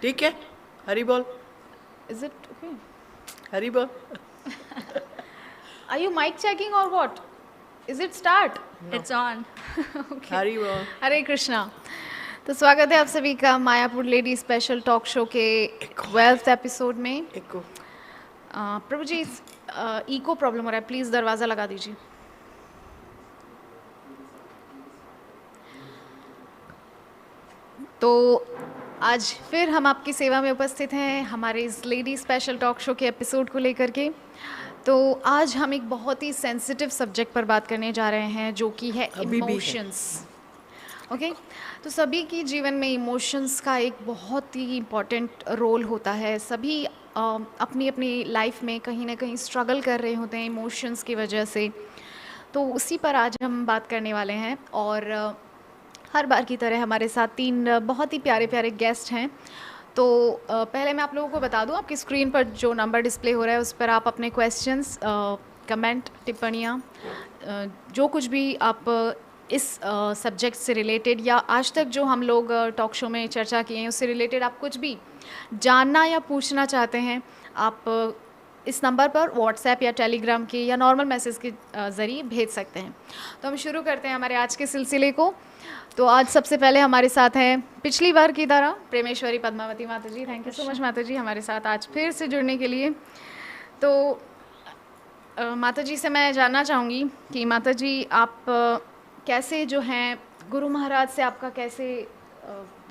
ठीक है, हरी बोल, Is it okay? हरी बोल. Are you mic checking or what? Is it start? It's on. Okay. हरी बोल. हरे कृष्णा. तो स्वागत है आप सभी का Mayapur lady special talk show के 12th एपिसोड में. एको. प्रभु जी, इको प्रॉब्लम हो रहा है, प्लीज़ दरवाज़ा लगा दीजिए. तो आज फिर हम आपकी सेवा में उपस्थित हैं हमारे इस लेडी स्पेशल टॉक शो के एपिसोड को लेकर के. तो आज हम एक बहुत ही सेंसिटिव सब्जेक्ट पर बात करने जा रहे हैं जो कि है अभी भी है. इमोशंस. ओके. तो सभी की जीवन में इमोशंस का एक बहुत ही इम्पॉर्टेंट रोल होता है. सभी अपनी अपनी लाइफ में कहीं ना कहीं स्ट्रगल कर रहे होते हैं इमोशंस की वजह से. तो उसी पर आज हम बात करने वाले हैं. और हर बार की तरह हमारे साथ 3 बहुत ही प्यारे प्यारे गेस्ट हैं. तो पहले मैं आप लोगों को बता दूं, आपकी स्क्रीन पर जो नंबर डिस्प्ले हो रहा है उस पर आप अपने क्वेश्चंस, कमेंट, टिप्पणियाँ, जो कुछ भी आप इस सब्जेक्ट से रिलेटेड या आज तक जो हम लोग टॉक शो में चर्चा किए हैं उससे रिलेटेड आप कुछ भी जानना या पूछना चाहते हैं, आप इस नंबर पर व्हाट्सएप या टेलीग्राम के या नॉर्मल मैसेज के ज़रिए भेज सकते हैं. तो हम शुरू करते हैं हमारे आज के सिलसिले को. तो आज सबसे पहले हमारे साथ हैं पिछली बार की तरह प्रेमेश्वरी पद्मावती माता जी. थैंक यू सो मच माता जी हमारे साथ आज फिर से जुड़ने के लिए. तो माता जी से मैं जानना चाहूँगी कि माता जी आप कैसे जो हैं गुरु महाराज से आपका कैसे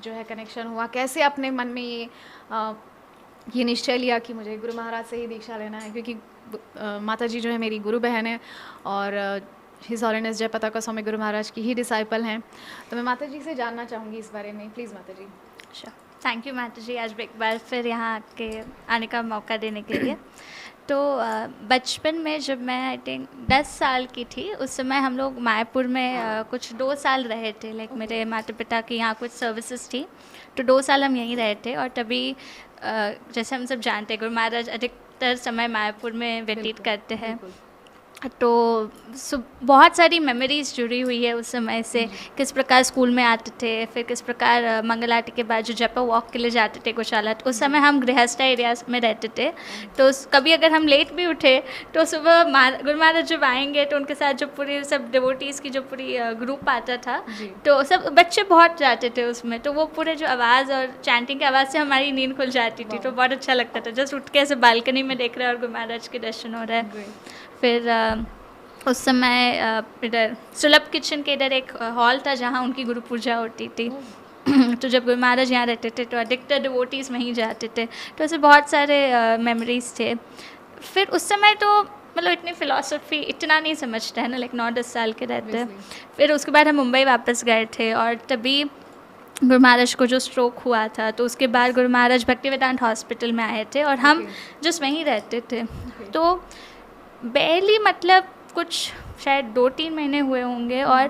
जो है कनेक्शन हुआ, कैसे अपने मन में ये निश्चय लिया कि मुझे गुरु महाराज से ही दीक्षा लेना है, क्योंकि माता जी जो है मेरी गुरु बहन है और हिज हॉलीनेस जय पताका स्वामी गुरु महाराज की ही डिसाइपल हैं. तो मैं माता जी से जानना चाहूँगी इस बारे में. प्लीज़ माता जी. Sure. थैंक यू माता जी, आज एक बार फिर यहाँ आके आने का मौका देने के लिए. तो बचपन में जब मैं आई थिंक 10 साल की थी उस समय हम लोग मायापुर में कुछ 2 साल रहे थे. लाइक मेरे माता पिता की यहाँ कुछ सर्विसेज थी तो 2 साल हम यहीं रहे थे. और तभी जैसे हम सब जानते हैं गुरु महाराज अधिकतर समय मायापुर में व्यतीत करते हैं. तो बहुत सारी मेमोरीज़ जुड़ी हुई है उस समय से. किस प्रकार स्कूल में आते थे, फिर किस प्रकार मंगल आरती के बाद जो जपा वॉक के लिए जाते थे गौशाला, तो उस समय हम गृहस्थ एरिया में रहते थे. तो कभी अगर हम लेट भी उठे तो सुबह गुरु महाराज जब आएंगे तो उनके साथ जो पूरी सब डिवोटीज़ की जो पूरी ग्रुप आता था तो सब बच्चे बहुत जाते थे उसमें. तो वो पूरे जो आवाज़ और चैंटिंग की आवाज़ से हमारी नींद खुल जाती थी. तो बहुत अच्छा लगता था जस्ट उठ के ऐसे बालकनी में देख रहे हैं और गुरु महाराज के दर्शन हो रहा है. फिर उस समय इधर सुलभ किचन के इधर एक हॉल था जहाँ उनकी गुरु पूजा होती थी. तो जब गुरु महाराज यहाँ रहते थे तो अधिकतर डिवोटीज़ वहीं जाते थे. तो ऐसे बहुत सारे मेमोरीज़ थे. फिर उस समय तो मतलब इतनी फ़िलासफ़ी इतना नहीं समझता है ना, लाइक 9-10 साल के रहते. फिर उसके बाद हम मुंबई वापस गए थे और तभी गुरु महाराज को जो स्ट्रोक हुआ था तो उसके बाद गुरु महाराज भक्तिवेदांत हॉस्पिटल में आए थे और हम जस्ट वहीं रहते थे. तो बैली मतलब कुछ शायद 2-3 महीने हुए होंगे और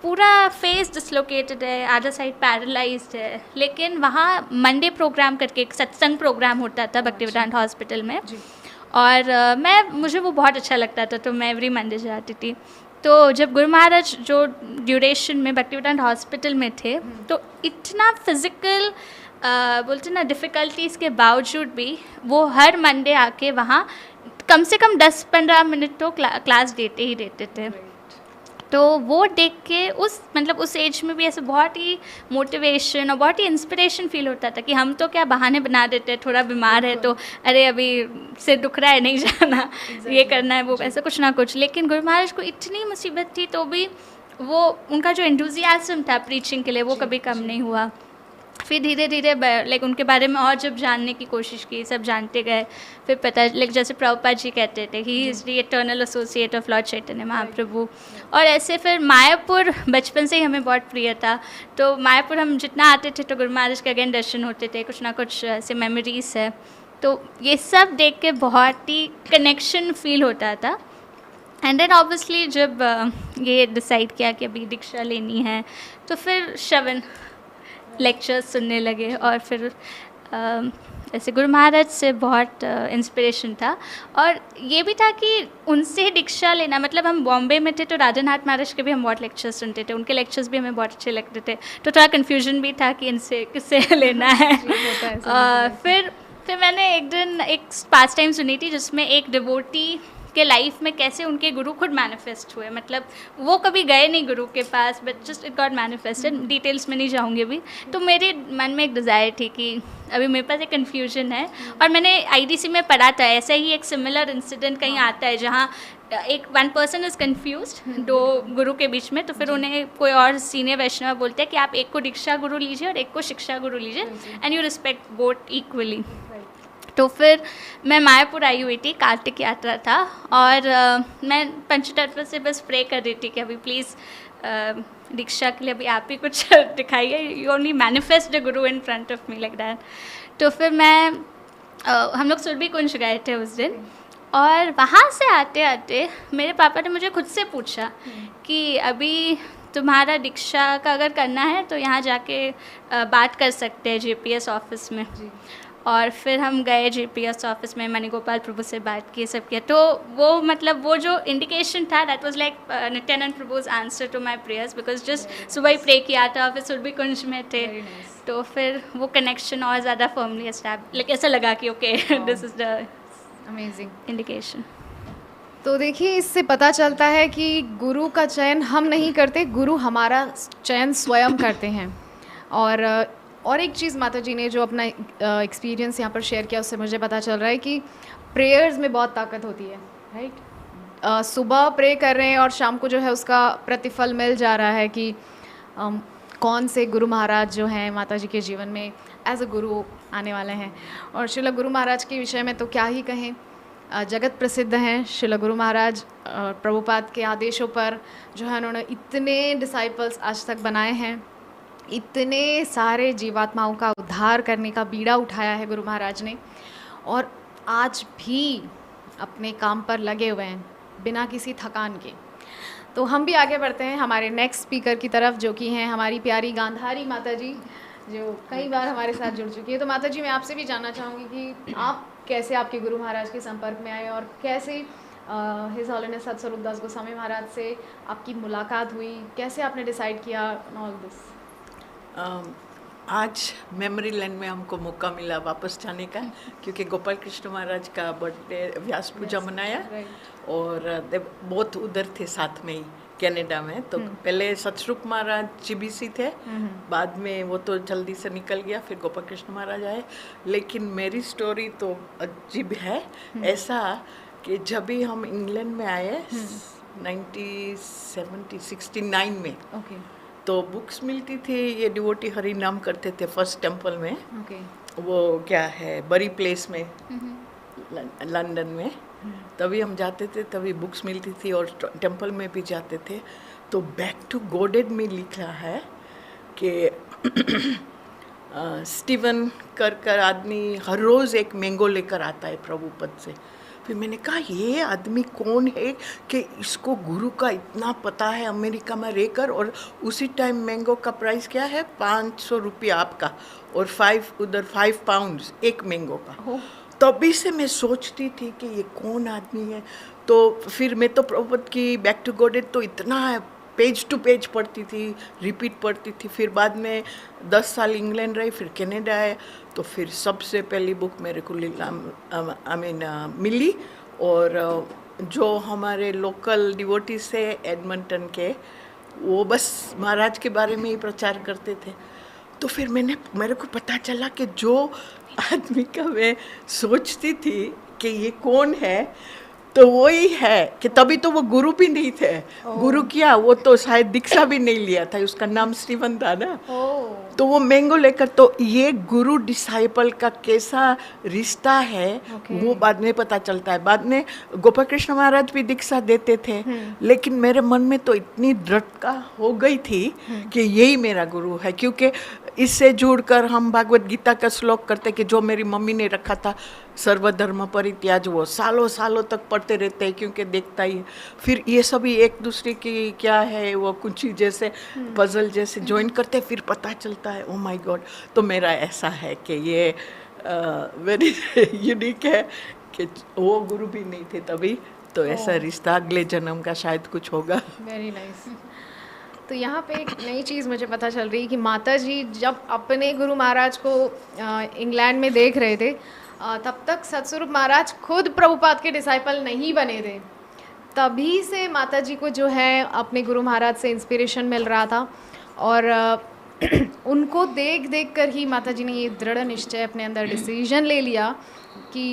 पूरा फेस डिसलोकेटेड है, आधा साइड पैरालाइज्ड है. लेकिन वहाँ मंडे प्रोग्राम करके एक सत्संग प्रोग्राम होता था भक्तिवेदांत हॉस्पिटल में और मुझे वो बहुत अच्छा लगता था तो मैं एवरी मंडे जाती थी. तो जब गुरु महाराज जो ड्यूरेशन में भक्तिवेदांत हॉस्पिटल में थे तो इतना फिज़िकल बोलते ना डिफ़िकल्टीज़ के बावजूद भी वो हर मंडे आके वहाँ कम से कम 10-15 मिनट तो क्लास देते ही देते थे. तो वो देख के उस एज में भी ऐसे बहुत ही मोटिवेशन और बहुत ही इंस्पिरेशन फील होता था कि हम तो क्या बहाने बना देते हैं, थोड़ा बीमार है तो अरे अभी सिर दुख रहा है नहीं जाना, ये करना है वो, ऐसा कुछ ना कुछ. लेकिन गुरु महाराज को इतनी मुसीबत थी तो भी वो उनका जो एंथुजियाज्म था प्रीचिंग के लिए वो कभी कम नहीं हुआ. फिर धीरे धीरे लाइक उनके बारे में और जब जानने की कोशिश की, सब जानते गए. फिर पता लाइक जैसे प्रभुपाद जी कहते थे he is the eternal associate of Lord Chaitanya Mahaprabhu. और ऐसे फिर मायापुर बचपन से ही हमें बहुत प्रिय था. तो मायापुर हम जितना आते थे तो गुरु महाराज के अगेन दर्शन होते थे, कुछ ना कुछ ऐसे मेमोरीज है. तो ये सब देख के बहुत ही कनेक्शन फील होता था. एंड देन ऑब्वियसली जब ये डिसाइड किया कि अभी दीक्षा लेनी है तो फिर श्रवण लेक्चर्स सुनने लगे और फिर ऐसे गुरु महाराज से बहुत इंस्पिरेशन था। और ये भी था कि उनसे दीक्षा लेना, मतलब हम बॉम्बे में थे तो राजनाथ महाराज के भी हम बहुत लेक्चर्स सुनते थे, उनके लेक्चर्स भी हमें बहुत अच्छे लगते थे, तो थोड़ा कन्फ्यूजन भी था कि इनसे किससे लेना है। फिर मैंने एक दिन एक पास टाइम सुनी थी जिसमें एक डिवोटी के लाइफ में कैसे उनके गुरु खुद मैनिफेस्ट हुए, मतलब वो कभी गए नहीं गुरु के पास, but just it got manifested. Details में नहीं जाऊँगी अभी। तो मेरे मन में एक डिज़ायर थी कि अभी मेरे पास एक कन्फ्यूजन है, और मैंने आईडीसी में पढ़ा था ऐसा ही एक सिमिलर इंसिडेंट कहीं आता है जहाँ एक वन पर्सन इज़ कन्फ्यूज्ड दो गुरु के बीच में, तो फिर उन्हें कोई और सीनियर वैष्णव बोलते हैं कि आप एक को दीक्षा गुरु लीजिए और एक को शिक्षा गुरु लीजिए, and you respect both equally. तो फिर मैं मायापुर आई हुई थी, कार्तिक यात्रा था, और मैं पंचतत्व से बस प्रे कर रही थी कि अभी प्लीज़ दीक्षा के लिए अभी आप ही कुछ दिखाइए, you only manifest the Guru in front of me like that. तो फिर हम लोग सुरभि कुंज गए थे उस दिन, और वहाँ से आते आते मेरे पापा ने मुझे खुद से पूछा कि अभी तुम्हारा दीक्षा का अगर करना है तो यहाँ जाके बात कर सकते हैं JPS ऑफिस में। और फिर हम गए JPS ऑफिस में, मणिगोपाल प्रभु से बात की, सब किया। तो वो मतलब वो जो इंडिकेशन था दैट वाज लाइक नित्यानंद प्रभुज answer to my prayers, because just सुबह ही प्रे किया था, फिर सुरभि कुंज में थे, तो फिर वो कनेक्शन और ज़्यादा फर्मली एस्टैब्लिश, लाइक ऐसा लगा कि okay this is the amazing indication. तो देखिए, इससे पता चलता है कि गुरु का चयन हम नहीं करते, गुरु हमारा चयन स्वयं करते हैं। और एक चीज़ माता जी ने जो अपना एक्सपीरियंस यहाँ पर शेयर किया, उससे मुझे पता चल रहा है कि प्रेयर्स में बहुत ताकत होती है, राइट। सुबह प्रे कर रहे हैं और शाम को जो है उसका प्रतिफल मिल जा रहा है कि कौन से गुरु महाराज जो हैं माता जी के जीवन में एज अ गुरु आने वाले हैं। और श्रील गुरु महाराज के विषय में तो क्या ही कहें, जगत प्रसिद्ध हैं श्रील गुरु महाराज। प्रभुपाद के आदेशों पर जो है उन्होंने इतने डिसाइपल्स आज तक बनाए हैं, इतने सारे जीवात्माओं का उद्धार करने का बीड़ा उठाया है गुरु महाराज ने, और आज भी अपने काम पर लगे हुए हैं बिना किसी थकान के। तो हम भी आगे बढ़ते हैं हमारे नेक्स्ट स्पीकर की तरफ, जो कि हैं हमारी प्यारी गांधारी माता जी, जो कई बार हमारे साथ जुड़ चुकी है। तो माता जी, मैं आपसे भी जानना चाहूँगी कि आप कैसे आपके गुरु महाराज के संपर्क में आए, और कैसे हिज हॉलीनेस सतस्वरूप दास गोस्वामी महाराज से आपकी मुलाकात हुई, कैसे आपने डिसाइड किया ऑल दिस। आज मेमोरी लैंड में हमको मौका मिला वापस जाने का, क्योंकि गोपाल कृष्ण महाराज का बर्थडे व्यास पूजा मनाया, और बहुत उधर थे साथ में ही कनाडा में। तो पहले सतस्वरूप महाराज GBC थे, बाद में वो तो जल्दी से निकल गया, फिर गोपाल कृष्ण महाराज आए। लेकिन मेरी स्टोरी तो अजीब है, ऐसा कि जब भी हम इंग्लैंड में आए 1969 में, तो बुक्स मिलती थी, ये डिवोटी हरि नाम करते थे फर्स्ट टेम्पल में, वो क्या है बरी प्लेस में लंदन में, तभी हम जाते थे, तभी बुक्स मिलती थी, और टेम्पल में भी जाते थे। तो बैक टू गॉडेड में लिखा है कि स्टीवन कर आदमी हर रोज़ एक मैंगो लेकर आता है प्रभु पद से। फिर मैंने कहा ये आदमी कौन है कि इसको गुरु का इतना पता है अमेरिका में रहकर, और उसी टाइम मैंगो का प्राइस क्या है 500 रुपया आपका, और 5 पाउंड्स एक मैंगो का। तभी से मैं सोचती थी कि ये कौन आदमी है। तो फिर मैं तो प्रभुपद की बैक टू गॉडेड तो इतना पेज टू पेज पढ़ती थी, रिपीट पढ़ती थी। फिर बाद में 10 साल इंग्लैंड रही, फिर कनाडा आए, तो फिर सबसे पहली बुक मेरे को मिली, और जो हमारे लोकल डिवोटी से एडमंटन के, वो बस महाराज के बारे में ही प्रचार करते थे। तो फिर मेरे को पता चला कि जो आदमी का मैं सोचती थी कि ये कौन है, तो वही है कि तभी तो वो गुरु भी नहीं थे। गुरु क्या, वो तो शायद दीक्षा भी नहीं लिया था, उसका नाम स्टीवन था ना। तो वो मैंगो लेकर, तो ये गुरु डिसाइपल का कैसा रिश्ता है वो बाद में पता चलता है। बाद में गोपाल कृष्ण महाराज भी दीक्षा देते थे, लेकिन मेरे मन में तो इतनी दृढ़ता हो गई थी कि यही मेरा गुरु है, क्योंकि इससे जुड़कर हम भागवत गीता का श्लोक करते कि जो मेरी मम्मी ने रखा था सर्वधर्म परित्याज, वो सालों सालों तक पढ़ते रहते हैं, क्योंकि देखता ही है। फिर ये सभी एक दूसरे की क्या है वो कुछ जैसे पजल जैसे ज्वाइन करते, फिर पता चलता है ओ माय गॉड। तो मेरा ऐसा है कि ये वेरी यूनिक है कि वो गुरु भी नहीं थे तभी, तो ऐसा रिश्ता अगले जन्म का शायद कुछ होगा। Very nice. तो यहाँ पे एक नई चीज़ मुझे पता चल रही कि माता जी जब अपने गुरु महाराज को इंग्लैंड में देख रहे थे, तब तक सतस्वरूप महाराज खुद प्रभुपाद के डिसाइपल नहीं बने थे। तभी से माता जी को जो है अपने गुरु महाराज से इंस्पिरेशन मिल रहा था, और उनको देख देख कर ही माता जी ने ये दृढ़ निश्चय अपने अंदर डिसीजन ले लिया कि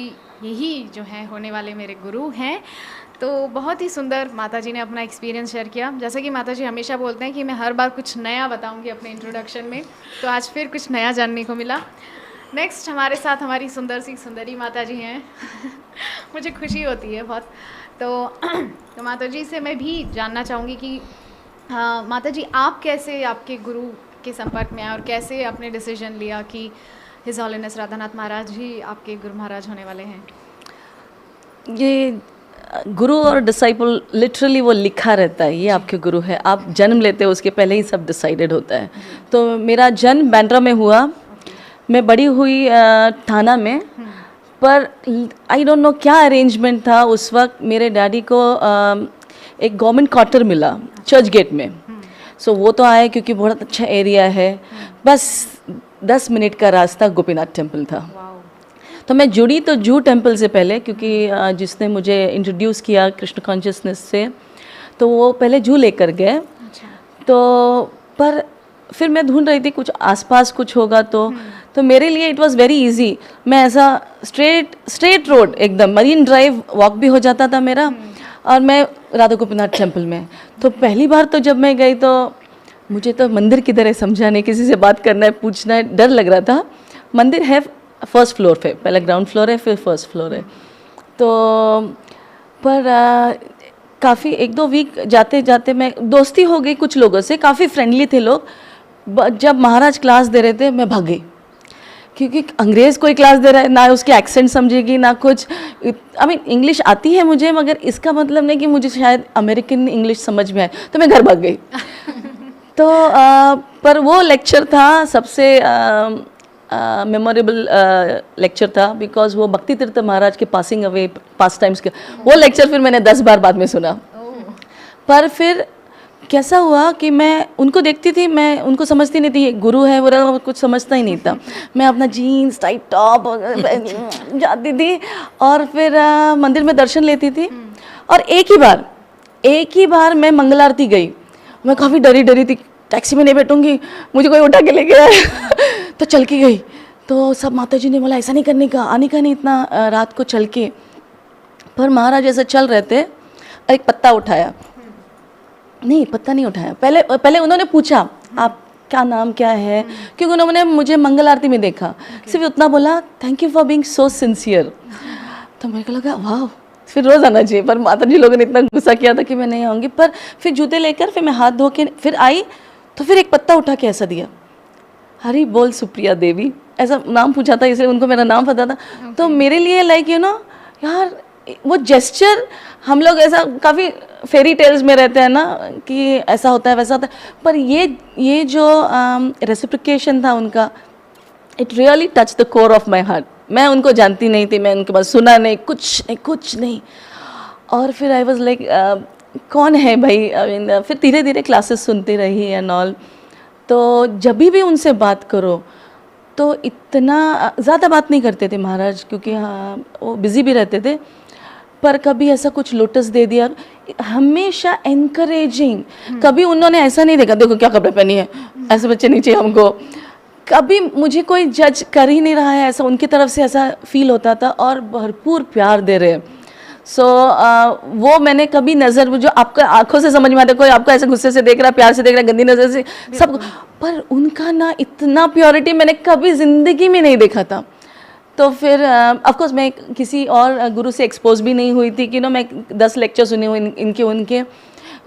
यही जो है होने वाले मेरे गुरु हैं। तो बहुत ही सुंदर माता जी ने अपना एक्सपीरियंस शेयर किया। जैसे कि माता जी हमेशा बोलते हैं कि मैं हर बार कुछ नया बताऊंगी अपने इंट्रोडक्शन में, तो आज फिर कुछ नया जानने को मिला। नेक्स्ट हमारे साथ हमारी सुंदर सी सुंदरी माता जी हैं मुझे खुशी होती है बहुत। तो माता जी से मैं भी जानना चाहूँगी कि माता जी आप कैसे आपके गुरु के संपर्क में आए और कैसे आपने डिसीजन लिया कि हिज हॉलीनेस राधानाथ महाराज ही आपके गुरु महाराज होने वाले हैं? ये गुरु और डिसाइपल लिटरली वो लिखा रहता है, ये आपके गुरु है। आप जन्म लेते हो उसके पहले ही सब डिसाइडेड होता है। तो मेरा जन्म बांद्रा में हुआ, मैं बड़ी हुई थाना में, पर आई डोंट नो क्या अरेंजमेंट था उस वक्त। मेरे डैडी को एक गवर्नमेंट क्वार्टर मिला चर्च गेट में, सो वो तो आए क्योंकि बहुत अच्छा एरिया है, बस 10 मिनट का रास्ता गोपीनाथ टेम्पल था। तो मैं जुड़ी तो जू टेम्पल से पहले, क्योंकि जिसने मुझे इंट्रोड्यूस किया कृष्ण कॉन्शियसनेस से, तो वो पहले जू लेकर गए। तो पर फिर मैं ढूंढ रही थी कुछ आसपास कुछ होगा, तो मेरे लिए इट वाज वेरी इजी। मैं ऐसा स्ट्रेट रोड एकदम मरीन ड्राइव वॉक भी हो जाता था मेरा, और मैं राधा गोपीनाथ टेम्पल में। तो पहली बार तो जब मैं गई तो मुझे तो मंदिर की तरह समझा नहीं, किसी से बात करना है पूछना है डर लग रहा था। मंदिर है फर्स्ट फ्लोर पे, पहले ग्राउंड फ्लोर है फिर फर्स्ट फ्लोर है। तो पर काफ़ी 1-2 वीक जाते जाते मैं दोस्ती हो गई कुछ लोगों से, काफ़ी फ्रेंडली थे लोग। जब महाराज क्लास दे रहे थे मैं भाग गई, क्योंकि अंग्रेज़ कोई क्लास दे रहा है, ना उसके एक्सेंट समझेगी ना कुछ। आई मीन इंग्लिश आती है मुझे, मगर इसका मतलब नहीं कि मुझे शायद अमेरिकन इंग्लिश समझ में आए, तो मैं घर भाग गई। तो पर वो लेक्चर था सबसे मेमोरेबल लेक्चर था, बिकॉज वो भक्ति तीर्थ महाराज के पासिंग अवे पास टाइम्स के, वो लेक्चर फिर मैंने 10 बार बाद में सुना। पर फिर कैसा हुआ कि मैं उनको देखती थी, मैं उनको समझती नहीं थी ये गुरु है, वो कुछ समझता ही नहीं था। मैं अपना जीन्स टाइट टॉप जाती थी और फिर मंदिर में दर्शन लेती थी। और एक ही बार मैं मंगल आरती गई। मैं काफ़ी डरी थी, टैक्सी में नहीं बैठूंगी, मुझे कोई उठा के ले गया तो चल के गई। तो सब माता जी ने बोला ऐसा नहीं करने का, आने का नहीं इतना रात को चल के। पर महाराज ऐसे चल रहे थे, एक पत्ता उठाया, नहीं पत्ता नहीं उठाया, पहले उन्होंने पूछा आप क्या नाम क्या है, क्योंकि उन्होंने मुझे मंगल आरती में देखा। सिर्फ उतना बोला thank you for being so sincere. तो मेरे को लगा वाह, फिर रोज़ आना चाहिए। पर माता जी लोगों ने इतना गुस्सा किया था कि मैं नहीं आऊँगी। पर फिर जूते लेकर फिर मैं हाथ धो के फिर आई, तो फिर एक पत्ता उठा के ऐसा दिया, हरी बोल सुप्रिया देवी, ऐसा नाम पूछा था, इसलिए उनको मेरा नाम पता था। तो मेरे लिए लाइक यू नो यार वो जेस्चर, हम लोग ऐसा काफ़ी फेरी टेल्स में रहते हैं ना कि ऐसा होता है वैसा होता है, पर ये जो रेसिप्रिकेशन था उनका, it really touch the core of my heart. मैं उनको जानती नहीं थी, मैं उनके पास सुना नहीं, कुछ नहीं। और फिर आई वॉज लाइक कौन है भाई। फिर धीरे धीरे क्लासेस सुनती रही एंड ऑल। तो जब भी उनसे बात करो तो इतना ज़्यादा बात नहीं करते थे महाराज, क्योंकि हाँ वो बिज़ी भी रहते थे। पर कभी ऐसा कुछ लोटस दे दिया, हमेशा एनकरेजिंग। कभी उन्होंने ऐसा नहीं देखा देखो क्या कपड़े पहनी है, ऐसे बच्चे नहीं चाहिए हमको। कभी मुझे कोई जज कर ही नहीं रहा है, ऐसा उनकी तरफ से ऐसा फील होता था, और भरपूर प्यार दे रहे। सो वो मैंने कभी नज़र, जो आपका आंखों से समझ में आता है, कोई आपको ऐसे गुस्से से देख रहा है, प्यार से देख रहा है, गंदी नज़र से सब, पर उनका ना इतना प्योरिटी मैंने कभी ज़िंदगी में नहीं देखा था। तो फिर ऑफकोर्स मैं किसी और गुरु से एक्सपोज भी नहीं हुई थी कि मैं 10 लेक्चर सुने हुए इनके उनके,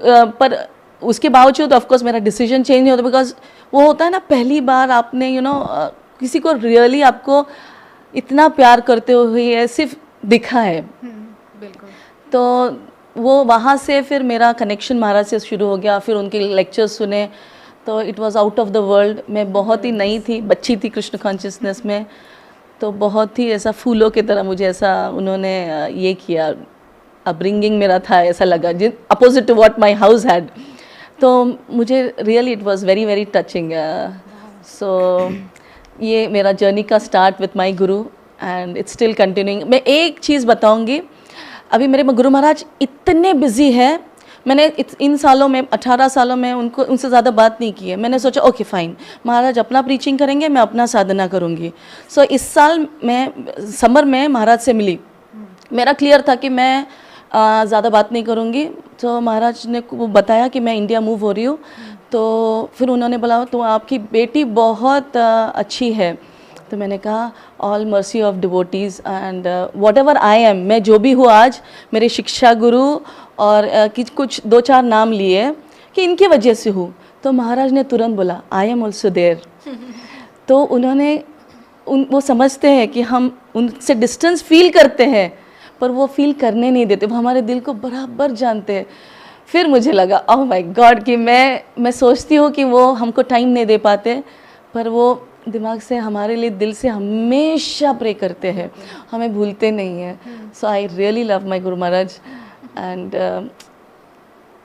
पर उसके बावजूद ऑफकोर्स मेरा डिसीजन चेंज नहीं होता। बिकॉज वो होता है ना, पहली बार आपने किसी को रियली आपको इतना प्यार करते हुए सिर्फ दिखा है। बिल्कुल। तो वो वहाँ से फिर मेरा कनेक्शन महाराज से शुरू हो गया। फिर उनके लेक्चर्स सुने तो it was out of the world. मैं बहुत ही नई थी, बच्ची थी कृष्ण कॉन्शियसनेस में। तो बहुत ही ऐसा फूलों की तरह मुझे ऐसा उन्होंने ये किया, अपब्रिंगिंग मेरा था ऐसा लगा, जिन opposite to what my house had. तो मुझे really it was very very touching. So ये मेरा जर्नी का start with my guru and it's still continuing. मैं एक चीज़ बताऊंगी, अभी मेरे गुरु महाराज इतने बिजी है, मैंने इन सालों में 18 सालों में उनसे ज़्यादा बात नहीं की है। मैंने सोचा ओके फाइन, महाराज अपना प्रीचिंग करेंगे, मैं अपना साधना करूँगी। सो इस साल मैं समर में महाराज से मिली, मेरा क्लियर था कि मैं ज़्यादा बात नहीं करूँगी। तो महाराज ने वो बताया कि मैं इंडिया मूव हो रही हूँ, तो फिर उन्होंने बोला तो आपकी बेटी बहुत अच्छी है। तो मैंने कहा all mercy of devotees and what ever I am, मैं जो भी हूँ आज, मेरे शिक्षा गुरु और कुछ 2-4 नाम लिए कि इनकी वजह से हूँ। तो महाराज ने तुरंत बोला आई एम ऑल्सो देयर। तो उन्होंने वो समझते हैं कि हम उनसे डिस्टेंस फील करते हैं, पर वो फील करने नहीं देते, वो हमारे दिल को बराबर जानते हैं। फिर मुझे लगा ओह माय गॉड कि मैं सोचती हूँ कि वो हमको टाइम नहीं दे पाते, पर वो दिमाग से हमारे लिए, दिल से हमेशा प्रे करते हैं, हमें भूलते नहीं हैं। So I really love my guru maharaj and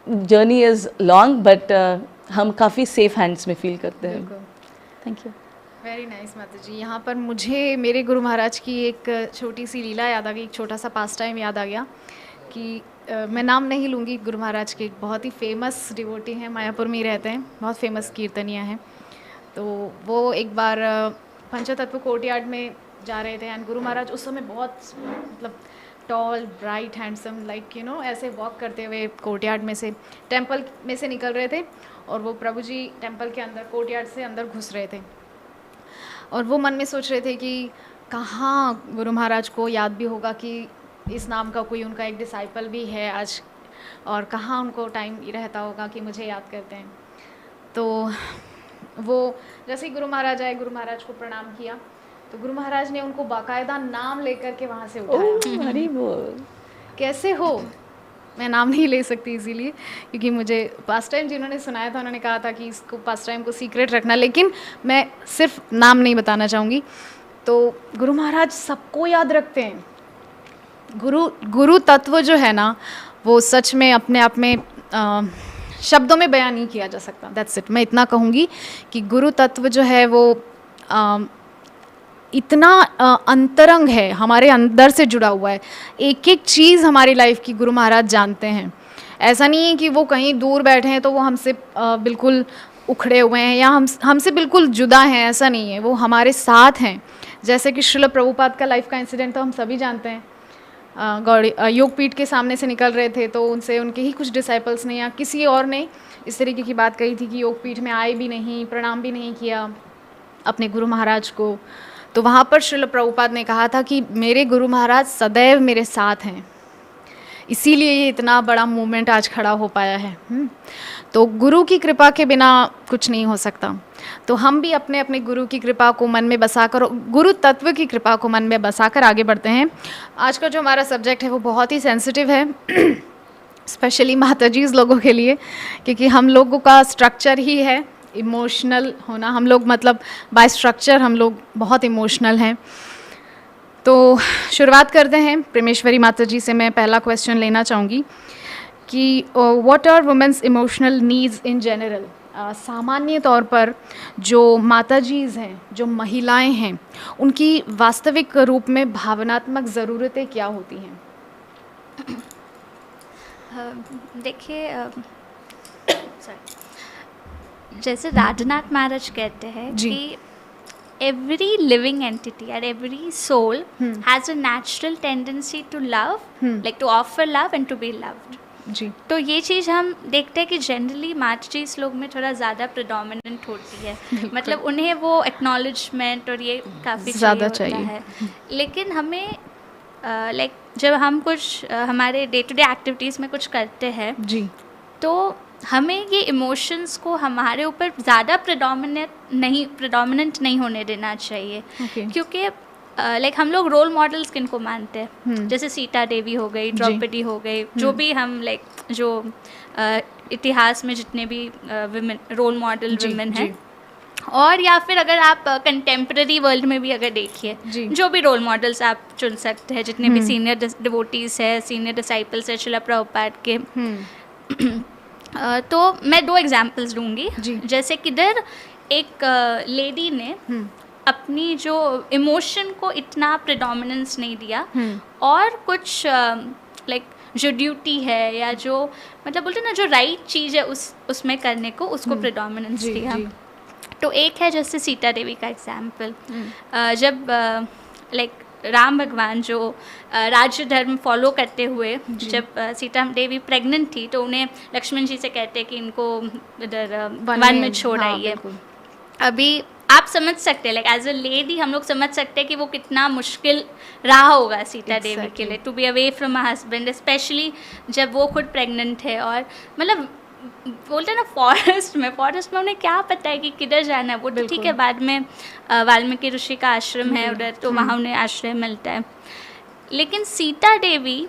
journey is long but हम काफ़ी सेफ हैंड्स में फील करते हैं। Thank you. वेरी नाइस माता जी। यहाँ पर मुझे मेरे गुरु महाराज की एक छोटी सी लीला याद आ गई, एक छोटा सा पास टाइम याद आ गया कि मैं नाम नहीं लूँगी। गुरु महाराज के एक बहुत ही फेमस डिवोटी हैं, मायापुर में ही रहते हैं, बहुत फेमस कीर्तनिया हैं। तो वो एक बार पंचतत्व कोर्टयार्ड में जा रहे थे एंड गुरु महाराज उस समय बहुत मतलब tall, bright, handsome, like you know ऐसे वॉक करते हुए कोर्टयार्ड में से, टेम्पल में से निकल रहे थे और वो प्रभु जी टेम्पल के अंदर, कोर्टयार्ड से अंदर घुस रहे थे। और वो मन में सोच रहे थे कि कहाँ गुरु महाराज को याद भी होगा कि इस नाम का कोई उनका एक डिसाइपल भी है आज, और कहाँ उनको टाइम रहता होगा कि मुझे याद करते हैं। तो वो जैसे ही गुरु महाराज आए, गुरु महाराज को प्रणाम किया, तो गुरु महाराज ने उनको बाकायदा नाम लेकर के वहाँ से उठाया। हरी बोल। कैसे हो, मैं नाम नहीं ले सकती इसीलिए क्योंकि मुझे पास्ट टाइम जिन्होंने सुनाया था उन्होंने कहा था कि इसको पास्ट टाइम को सीक्रेट रखना, लेकिन मैं सिर्फ नाम नहीं बताना चाहूँगी। तो गुरु महाराज सबको याद रखते हैं। गुरु तत्व जो है ना, वो सच में अपने आप में शब्दों में बयान नहीं किया जा सकता। That's it. मैं इतना कहूँगी कि गुरु तत्व जो है वो इतना अंतरंग है, हमारे अंदर से जुड़ा हुआ है। एक एक चीज़ हमारी लाइफ की गुरु महाराज जानते हैं। ऐसा नहीं है कि वो कहीं दूर बैठे हैं तो वो हमसे बिल्कुल उखड़े हुए हैं या हमसे बिल्कुल जुदा हैं, ऐसा नहीं है। वो हमारे साथ हैं। जैसे कि श्रील प्रभुपाद का लाइफ का इंसिडेंट तो हम सभी जानते हैं। योगपीठ के सामने से निकल रहे थे तो उनसे उनके ही कुछ डिसाइपल्स ने या किसी और ने इस तरीके की बात कही थी कि योगपीठ में आए भी नहीं, प्रणाम भी नहीं किया अपने गुरु महाराज को। तो वहाँ पर श्रील प्रभुपाद ने कहा था कि मेरे गुरु महाराज सदैव मेरे साथ हैं, इसीलिए ये इतना बड़ा मूवमेंट आज खड़ा हो पाया है। तो गुरु की कृपा के बिना कुछ नहीं हो सकता। तो हम भी अपने अपने गुरु की कृपा को मन में बसाकर, गुरु तत्व की कृपा को मन में बसाकर आगे बढ़ते हैं। आज का जो हमारा सब्जेक्ट है वो बहुत ही सेंसिटिव है स्पेशली माताजीज़ लोगों के लिए, क्योंकि हम लोगों का स्ट्रक्चर ही है इमोशनल होना। हम लोग मतलब बाय स्ट्रक्चर हम लोग बहुत इमोशनल हैं। तो शुरुआत करते हैं प्रेमेश्वरी माताजी से। मैं पहला क्वेश्चन लेना चाहूँगी कि what are women's emotional needs in general. सामान्य तौर पर जो माताजीज़ हैं, जो महिलाएं हैं, उनकी वास्तविक रूप में भावनात्मक ज़रूरतें क्या होती हैं? देखिए जैसे राजनाथ महाराज कहते हैं कि every living entity and every soul has a natural tendency to love, like to offer love and to be loved. जी। तो ये चीज़ हम देखते हैं कि जनरली माता जी इस लोग में थोड़ा ज़्यादा प्रेडोमिनेंट होती है। मतलब उन्हें वो एक्नॉलेजमेंट और ये काफ़ी ज़्यादा चाहिए है। लेकिन हमें लाइक जब हम कुछ हमारे डे टू डे एक्टिविटीज़ में कुछ करते हैं जी, तो हमें ये इमोशंस को हमारे ऊपर ज़्यादा प्रेडोमिनेंट नहीं होने देना चाहिए। क्योंकि लाइक हम लोग रोल मॉडल्स किनको मानते हैं, जैसे सीता देवी हो गई, द्रौपदी हो गई, जो भी हम लाइक जो इतिहास में जितने भी विमेन रोल मॉडल विमेन हैं, और या फिर अगर आप कंटेम्प्रेरी वर्ल्ड में भी अगर देखिए, जी। जो भी रोल मॉडल्स आप चुन सकते हैं, जितने भी सीनियर डिवोटीज है, सीनियर डिसाइपल्स है शिला प्रभुपाद के, तो मैं 2 एग्जांपल्स दूंगी। जी। जैसे किधर एक लेडी ने अपनी जो इमोशन को इतना प्रिडोमिनेंस नहीं दिया, और कुछ लाइक जो ड्यूटी है या जो मतलब बोलते हैं ना, जो राइट चीज़ है उसमें करने को, उसको प्रिडोमिनेंस जी, दिया। जी। तो एक है जैसे सीता देवी का एग्जाम्पल, जब लाइक राम भगवान जो राज्य धर्म फॉलो करते हुए, जब सीता देवी प्रेग्नेंट थी, तो उन्हें लक्ष्मण जी से कहते हैं कि इनको इधर वन में छोड़ हाँ, आइए। बिल्कुल। अभी आप समझ सकते हैं, लाइक एज अ लेडी हम लोग समझ सकते हैं कि वो कितना मुश्किल रहा होगा सीता देवी के Exactly. लिए, to be away from a husband, specially जब वो खुद प्रेग्नेंट है। और मतलब बोलते हैं ना, फॉरेस्ट में उन्हें क्या पता है कि किधर जाना है। वो तो ठीक है, बाद में वाल्मीकि ऋषि का आश्रम है उधर, तो वहाँ उन्हें आश्रय मिलता है। लेकिन सीता देवी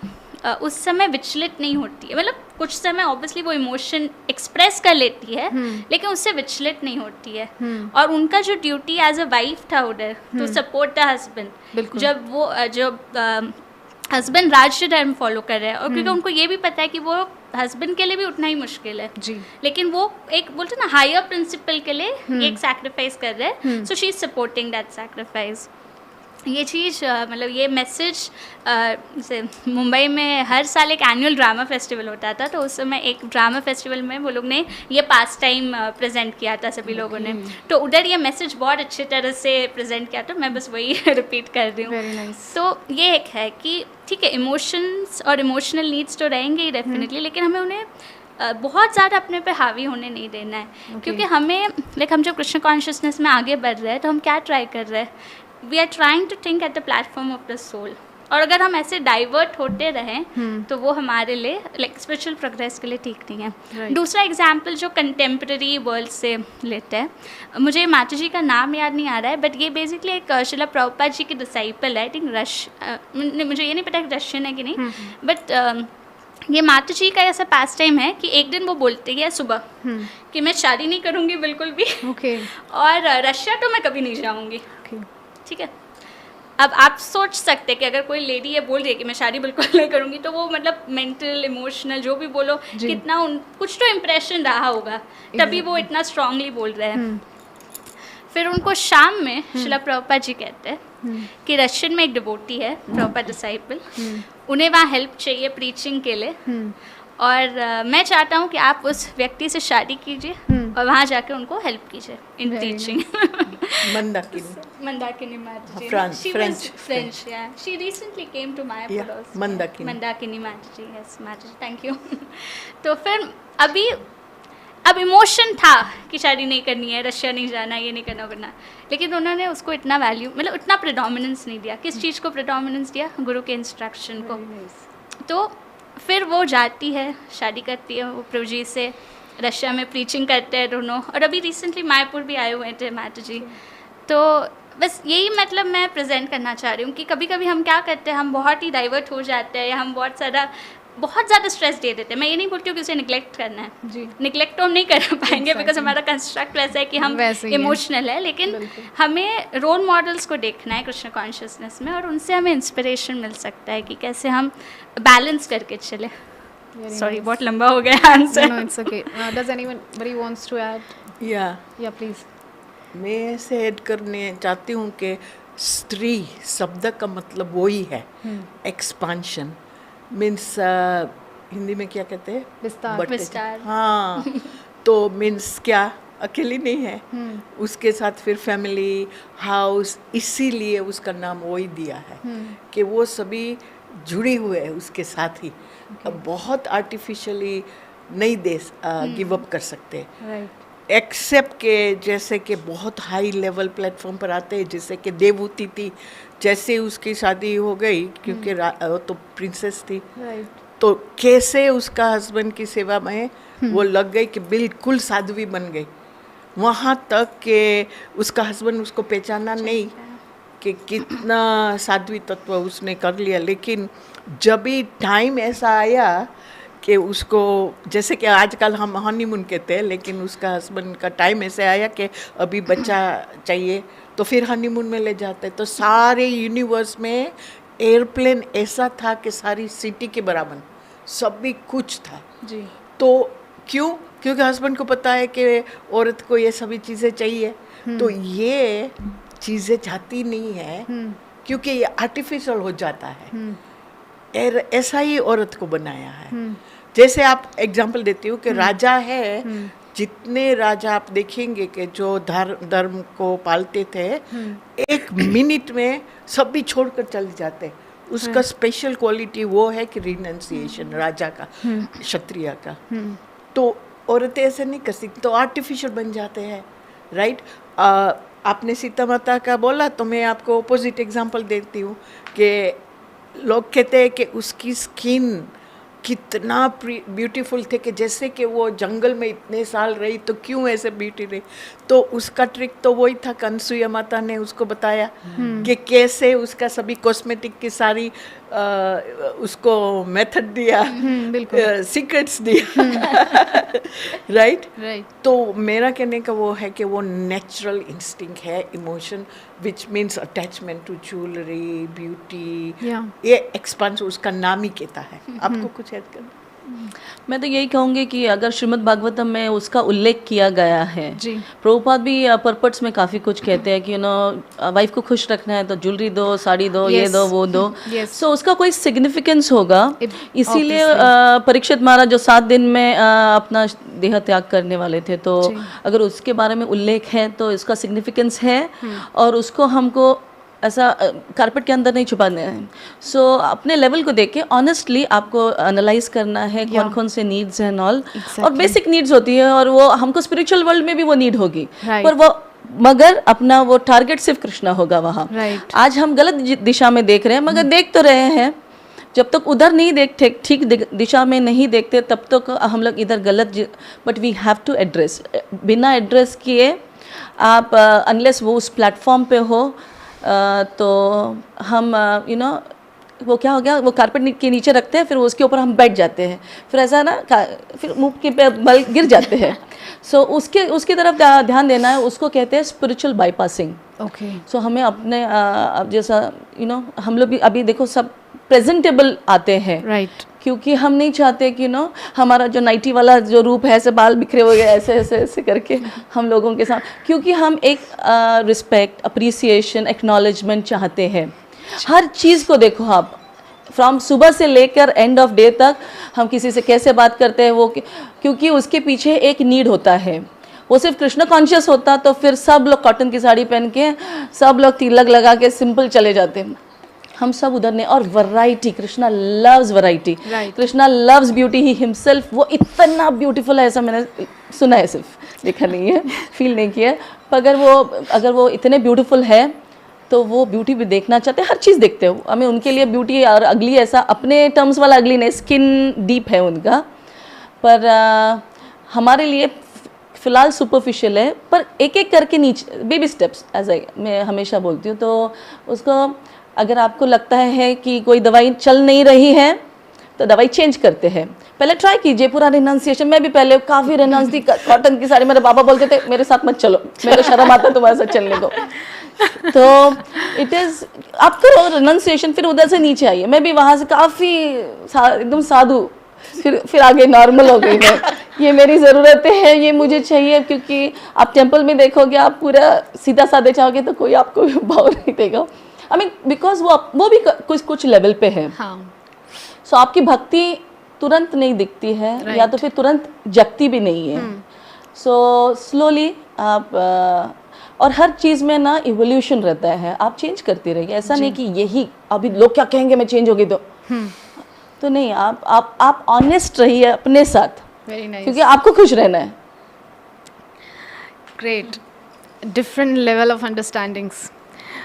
उस समय विचलित नहीं होती है, मतलब कुछ समय ऑब्वियसली वो इमोशन एक्सप्रेस कर लेती है, लेकिन उससे विचलित नहीं होती है। और उनका जो ड्यूटी एज अ वाइफ था उधर, टू सपोर्ट द हस्बैंड, बिल्कुल। जब हस्बैंड राज्य धर्म फॉलो कर रहे हैं, और क्योंकि उनको ये भी पता है कि वो हस्बैंड के लिए भी उतना ही मुश्किल है, जी। लेकिन वो एक बोलते हैं ना हायर प्रिंसिपल के लिए एक सैक्रिफाइस कर रहे हैं, so she is supporting that sacrifice. ये चीज़ मतलब ये मैसेज, जैसे मुंबई में हर साल एक एनुअल ड्रामा फेस्टिवल होता था, तो उस समय एक ड्रामा फेस्टिवल में वो लोग ने ये पास टाइम प्रेजेंट किया था सभी लोगों ने, तो उधर ये मैसेज बहुत अच्छी तरह से प्रेजेंट किया था। मैं बस वही रिपीट कर रही हूँ। Very nice. तो ये एक है कि ठीक है, इमोशंस और इमोशनल नीड्स तो रहेंगे ही डेफिनेटली, लेकिन हमें उन्हें बहुत ज़्यादा अपने पे हावी होने नहीं देना है। क्योंकि हमें लाइक हम जब कृष्ण कॉन्शियसनेस में आगे बढ़ रहे हैं, तो हम क्या ट्राई कर रहे हैं, we are trying to think at the platform of the soul. और अगर हम ऐसे डाइवर्ट होते रहें तो वो हमारे लिए लाइक स्पिरिचुअल प्रोग्रेस के लिए ठीक नहीं है। Right. दूसरा एग्जाम्पल जो कंटेम्प्रेरी वर्ल्ड से लेते हैं, मुझे माता जी का नाम याद नहीं आ रहा है, बट ये बेसिकली एक शिला प्रभुपाद जी की डिसाइपल है, आई थिंक मुझे ये नहीं पता कि रशियन है कि नहीं, बट ये माता जी का ऐसा पास टाइम है कि एक दिन वो बोलते हैं सुबह कि मैं शादी नहीं करूँगी बिल्कुल भी, ओके। और रशिया तो मैं कभी नहीं जाऊँगी। ठीक है, अब आप सोच सकते हैं कि अगर कोई लेडी ये बोल रही है कि मैं शादी बिल्कुल नहीं करूँगी, तो वो मतलब मेंटल इमोशनल जो भी बोलो, कितना कुछ तो इम्प्रेशन रहा होगा, तभी वो इतना स्ट्रांगली बोल रहे हैं। फिर उनको शाम में शिला प्रभुपाद जी कहते हैं कि रशियन में एक डिवोटी है, प्रभुपाद डिसाइपल, उन्हें वहाँ हेल्प चाहिए प्रीचिंग के लिए, और मैं चाहता हूँ कि आप उस व्यक्ति से शादी कीजिए और वहाँ जाके उनको हेल्प कीजिए इन टीचिंग। मंदाकिनी माता जी, French, yeah. She recently came to Mayapur also. Mandakini माता जी, yes, माता जी, thank you. तो फिर अब इमोशन था कि शादी नहीं करनी है, रशिया नहीं जाना, ये नहीं करना, लेकिन उन्होंने उसको इतना वैल्यू, मतलब इतना प्रिडोमिनेंस नहीं दिया। किस चीज़ को प्रिडोमिनेंस दिया? गुरु के इंस्ट्रक्शन को। तो फिर वो जाती है, शादी करती है वो प्रभु जी से, रशिया में प्रीचिंग करते हैं दोनों, और अभी रिसेंटली मायापुर भी आए हुए थे माता जी। तो बस यही मतलब मैं प्रेजेंट करना चाह रही हूँ कि कभी कभी हम क्या करते हैं, हम बहुत ही डाइवर्ट हो जाते हैं, या हम बहुत ज़्यादा स्ट्रेस दे देते हैं। मैं ये नहीं बोलती हूँ कि उसे निगलेक्ट करना है जी, निगलेक्ट तो हम नहीं कर पाएंगे, बिकॉज हमारा कंस्ट्रक्ट वैसा है कि हम इमोशनल है, लेकिन हमें रोल मॉडल्स को देखना है कृष्ण कॉन्शियसनेस में, और उनसे हमें इंस्पिरेशन मिल सकता है कि कैसे हम बैलेंस करके चले। सॉरी, बहुत लंबा हो गया answer. No, it's okay. Does anybody wants to add? Yeah, please. मैं ऐसे ऐड करने चाहती हूँ कि स्त्री शब्द का मतलब वही है, एक्सपांशन मीन्स हिंदी में क्या कहते हैं? विस्तार। हाँ, तो मीन्स क्या अकेली नहीं है, उसके साथ फिर फैमिली, हाउस, इसीलिए उसका नाम वही दिया है कि वो सभी जुड़ी हुए हैं उसके साथ ही। अब बहुत आर्टिफिशियली नहीं गिव अप कर सकते, एक्सेप्ट के जैसे कि बहुत हाई लेवल प्लेटफॉर्म पर आते हैं, जैसे कि देवहूति थी, जैसे उसकी शादी हो गई क्योंकि तो प्रिंसेस थी, तो कैसे उसका हस्बैंड की सेवा में वो लग गई कि बिल्कुल साध्वी बन गई, वहाँ तक कि उसका हस्बैंड उसको पहचाना नहीं कि कितना साध्वी तत्व उसने कर लिया। लेकिन जब भी टाइम ऐसा आया कि उसको, जैसे कि आजकल हम हनीमून कहते हैं, लेकिन उसका हस्बैंड का टाइम ऐसे आया कि अभी बच्चा चाहिए, तो फिर हनीमून में ले जाते। तो सारे यूनिवर्स में एयरप्लेन ऐसा था कि सारी सिटी के बराबर सभी कुछ था जी। तो क्यों? क्योंकि हस्बैंड को पता है कि औरत को ये सभी चीज़ें चाहिए, तो ये चीज़ें चाहती नहीं है क्योंकि ये आर्टिफिशियल हो जाता है। ऐसा ही औरत को बनाया है। जैसे आप एग्जाम्पल देती हूँ कि राजा है, जितने राजा आप देखेंगे कि जो धर्म को पालते थे, एक मिनट में सभी छोड़कर चले जाते। उसका स्पेशल क्वालिटी वो है कि रिनंसिएशन, राजा का, क्षत्रिय का। तो औरतें ऐसे नहीं कर सकती, तो आर्टिफिशियल बन जाते हैं, राइट। आपने सीता माता का बोला, तो मैं आपको ऑपोजिट एग्जांपल देती हूँ कि लोग कहते हैं कि उसकी स्किन कितना ब्यूटीफुल थे, कि जैसे कि वो जंगल में इतने साल रही तो क्यों ऐसे ब्यूटी रही। तो उसका ट्रिक तो वही था, कनसुया माता ने उसको बताया कि कैसे उसका सभी कॉस्मेटिक की सारी उसको मेथड दिया, सीक्रेट्स दिया, राइट। तो मेरा कहने का वो है कि वो नेचुरल इंस्टिंक्ट है, emotion which means attachment to jewellery, beauty, ये एक्सपांस उसका नाम ही कहता है। आपको कुछ ऐड करना? मैं तो यही कहूँगी कि अगर श्रीमद् भागवतम में उसका उल्लेख किया गया है, जी। प्रभुपाद भी पर्पट्स में काफ़ी कुछ कहते हैं कि वाइफ को खुश रखना है तो ज्वेलरी दो, साड़ी दो, ये दो, वो दो। सो उसका कोई सिग्निफिकेंस होगा, इसीलिए परीक्षित महाराज जो 7 दिन में अपना देह त्याग करने वाले थे, तो अगर उसके बारे में उल्लेख है तो इसका सिग्निफिकेंस है, और उसको हमको ऐसा कारपेट के अंदर नहीं छुपाना है। सो अपने लेवल को देख के ऑनेस्टली आपको एनालाइज करना है कौन कौन से नीड्स हैं ऑल, और बेसिक नीड्स होती है, और वो हमको स्पिरिचुअल वर्ल्ड में भी वो नीड होगी, पर वो मगर अपना वो टारगेट सिर्फ कृष्णा होगा वहाँ। आज हम गलत दिशा में देख रहे हैं, मगर देख तो रहे हैं। जब तक उधर नहीं देखते, ठीक दिशा में नहीं देखते, तब तक हम लोग इधर गलत, but we have to address. बिना एड्रेस किए आप अनलेस वो उस प्लेटफॉर्म पे हो, तो हम वो क्या हो गया, वो कारपेट के नीचे रखते हैं, फिर उसके ऊपर हम बैठ जाते हैं, फिर ऐसा ना फिर मुंह के पे बल गिर जाते हैं। सो उसकी तरफ ध्यान देना है, उसको कहते हैं स्पिरिचुअल बाईपासिंग। ओके। सो हमें अपने अब जैसा हम लोग भी अभी देखो सब प्रेजेंटेबल आते हैं, राइट, क्योंकि हम नहीं चाहते कि हमारा जो नाइटी वाला जो रूप है, ऐसे बाल बिखरे हुए ऐसे ऐसे ऐसे करके हम लोगों के साथ, क्योंकि हम एक रिस्पेक्ट, अप्रिसिएशन, एक्नॉलेजमेंट चाहते हैं। हर चीज़ को देखो आप, फ्रॉम सुबह से लेकर एंड ऑफ डे तक हम किसी से कैसे बात करते हैं, वो क्योंकि उसके पीछे एक नीड होता है। वो सिर्फ कृष्ण कॉन्शियस होता तो फिर सब लोग कॉटन की साड़ी पहन के, सब लोग तिलक लगा के सिंपल चले जाते। हम सब उधर नहीं। और variety, Krishna loves variety, Krishna loves beauty, he himself वो इतना ब्यूटीफुल है, ऐसा मैंने सुना है, सिर्फ देखा नहीं है, फील नहीं किया। पर अगर वो इतने ब्यूटीफुल है तो वो ब्यूटी भी देखना चाहते हैं, हर चीज़ देखते हो। हमें उनके लिए ब्यूटी और अगली ऐसा अपने टर्म्स वाला अगली नहीं, स्किन डीप है उनका, पर हमारे लिए फ़िलहाल सुपरफिशियल है। पर एक एक करके नीचे, बेबी स्टेप्स, मैं हमेशा बोलती हूँ। तो उसको अगर आपको लगता है कि कोई दवाई चल नहीं रही है तो दवाई चेंज करते हैं। पहले ट्राई कीजिए पूरा रिनाउंसिएशन। मैं भी पहले काफ़ी रिनाउंस थी, कॉटन की साड़ी, मेरे पापा बोलते थे मेरे साथ मत चलो, मेरे को शर्म आता तुम्हारे साथ चलने को। तो इट इज़, आप करो रिनाउंसिएशन, फिर उधर से नीचे आइए। मैं भी वहाँ से काफ़ी एकदम साधु, फिर आगे नॉर्मल हो गई मैं। ये मेरी ज़रूरतें हैं, ये मुझे चाहिए, क्योंकि आप टेम्पल में देखोगे, आप पूरा सीधा साधे चाहोगे तो कोई आपको भाव नहीं देगा। आई मीन बिकॉज वो भी कुछ लेवल पे है। सो आपकी भक्ति तुरंत नहीं दिखती है, या तो फिर तुरंत जगती भी नहीं है। सो स्लोली आप और हर चीज़ में ना इवोल्यूशन रहता है, आप चेंज करते रहिए। ऐसा नहीं कि यही अभी लोग क्या कहेंगे मैं चेंज होगी तो नहीं, आप ऑनेस्ट रहिए अपने साथ, क्योंकि आपको खुश रहना है। Great, different level of understandings.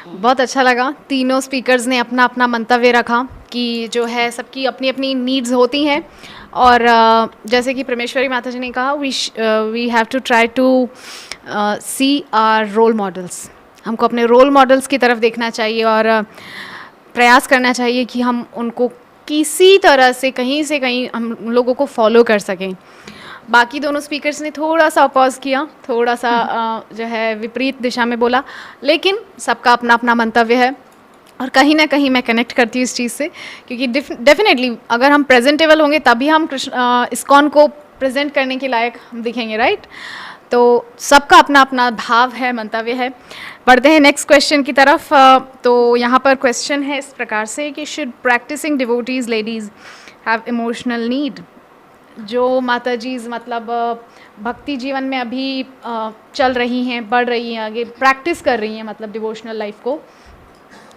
बहुत अच्छा लगा। तीनों स्पीकर्स ने अपना अपना मंतव्य रखा कि जो है सबकी अपनी अपनी नीड्स होती हैं, और जैसे कि परमेश्वरी माता जी ने कहा, we have to try to see our role models. हमको अपने रोल मॉडल्स की तरफ देखना चाहिए और प्रयास करना चाहिए कि हम उनको किसी तरह से कहीं हम लोगों को फॉलो कर सकें। बाकी दोनों स्पीकर्स ने थोड़ा सा अपोज किया, थोड़ा सा जो है विपरीत दिशा में बोला, लेकिन सबका अपना अपना मंतव्य है और कहीं ना कहीं मैं कनेक्ट करती हूँ इस चीज़ से, क्योंकि डेफिनेटली अगर हम प्रेजेंटेबल होंगे तभी हम इस्कॉन को प्रेजेंट करने के लायक हम दिखेंगे, राइट। तो सबका अपना अपना भाव है, मंतव्य है। बढ़ते हैं नेक्स्ट क्वेश्चन की तरफ। तो यहाँ पर क्वेश्चन है इस प्रकार से कि should practising devotees ladies have emotional need. जो माता जी मतलब भक्ति जीवन में अभी चल रही हैं, बढ़ रही हैं, आगे प्रैक्टिस कर रही हैं मतलब डिवोशनल लाइफ को,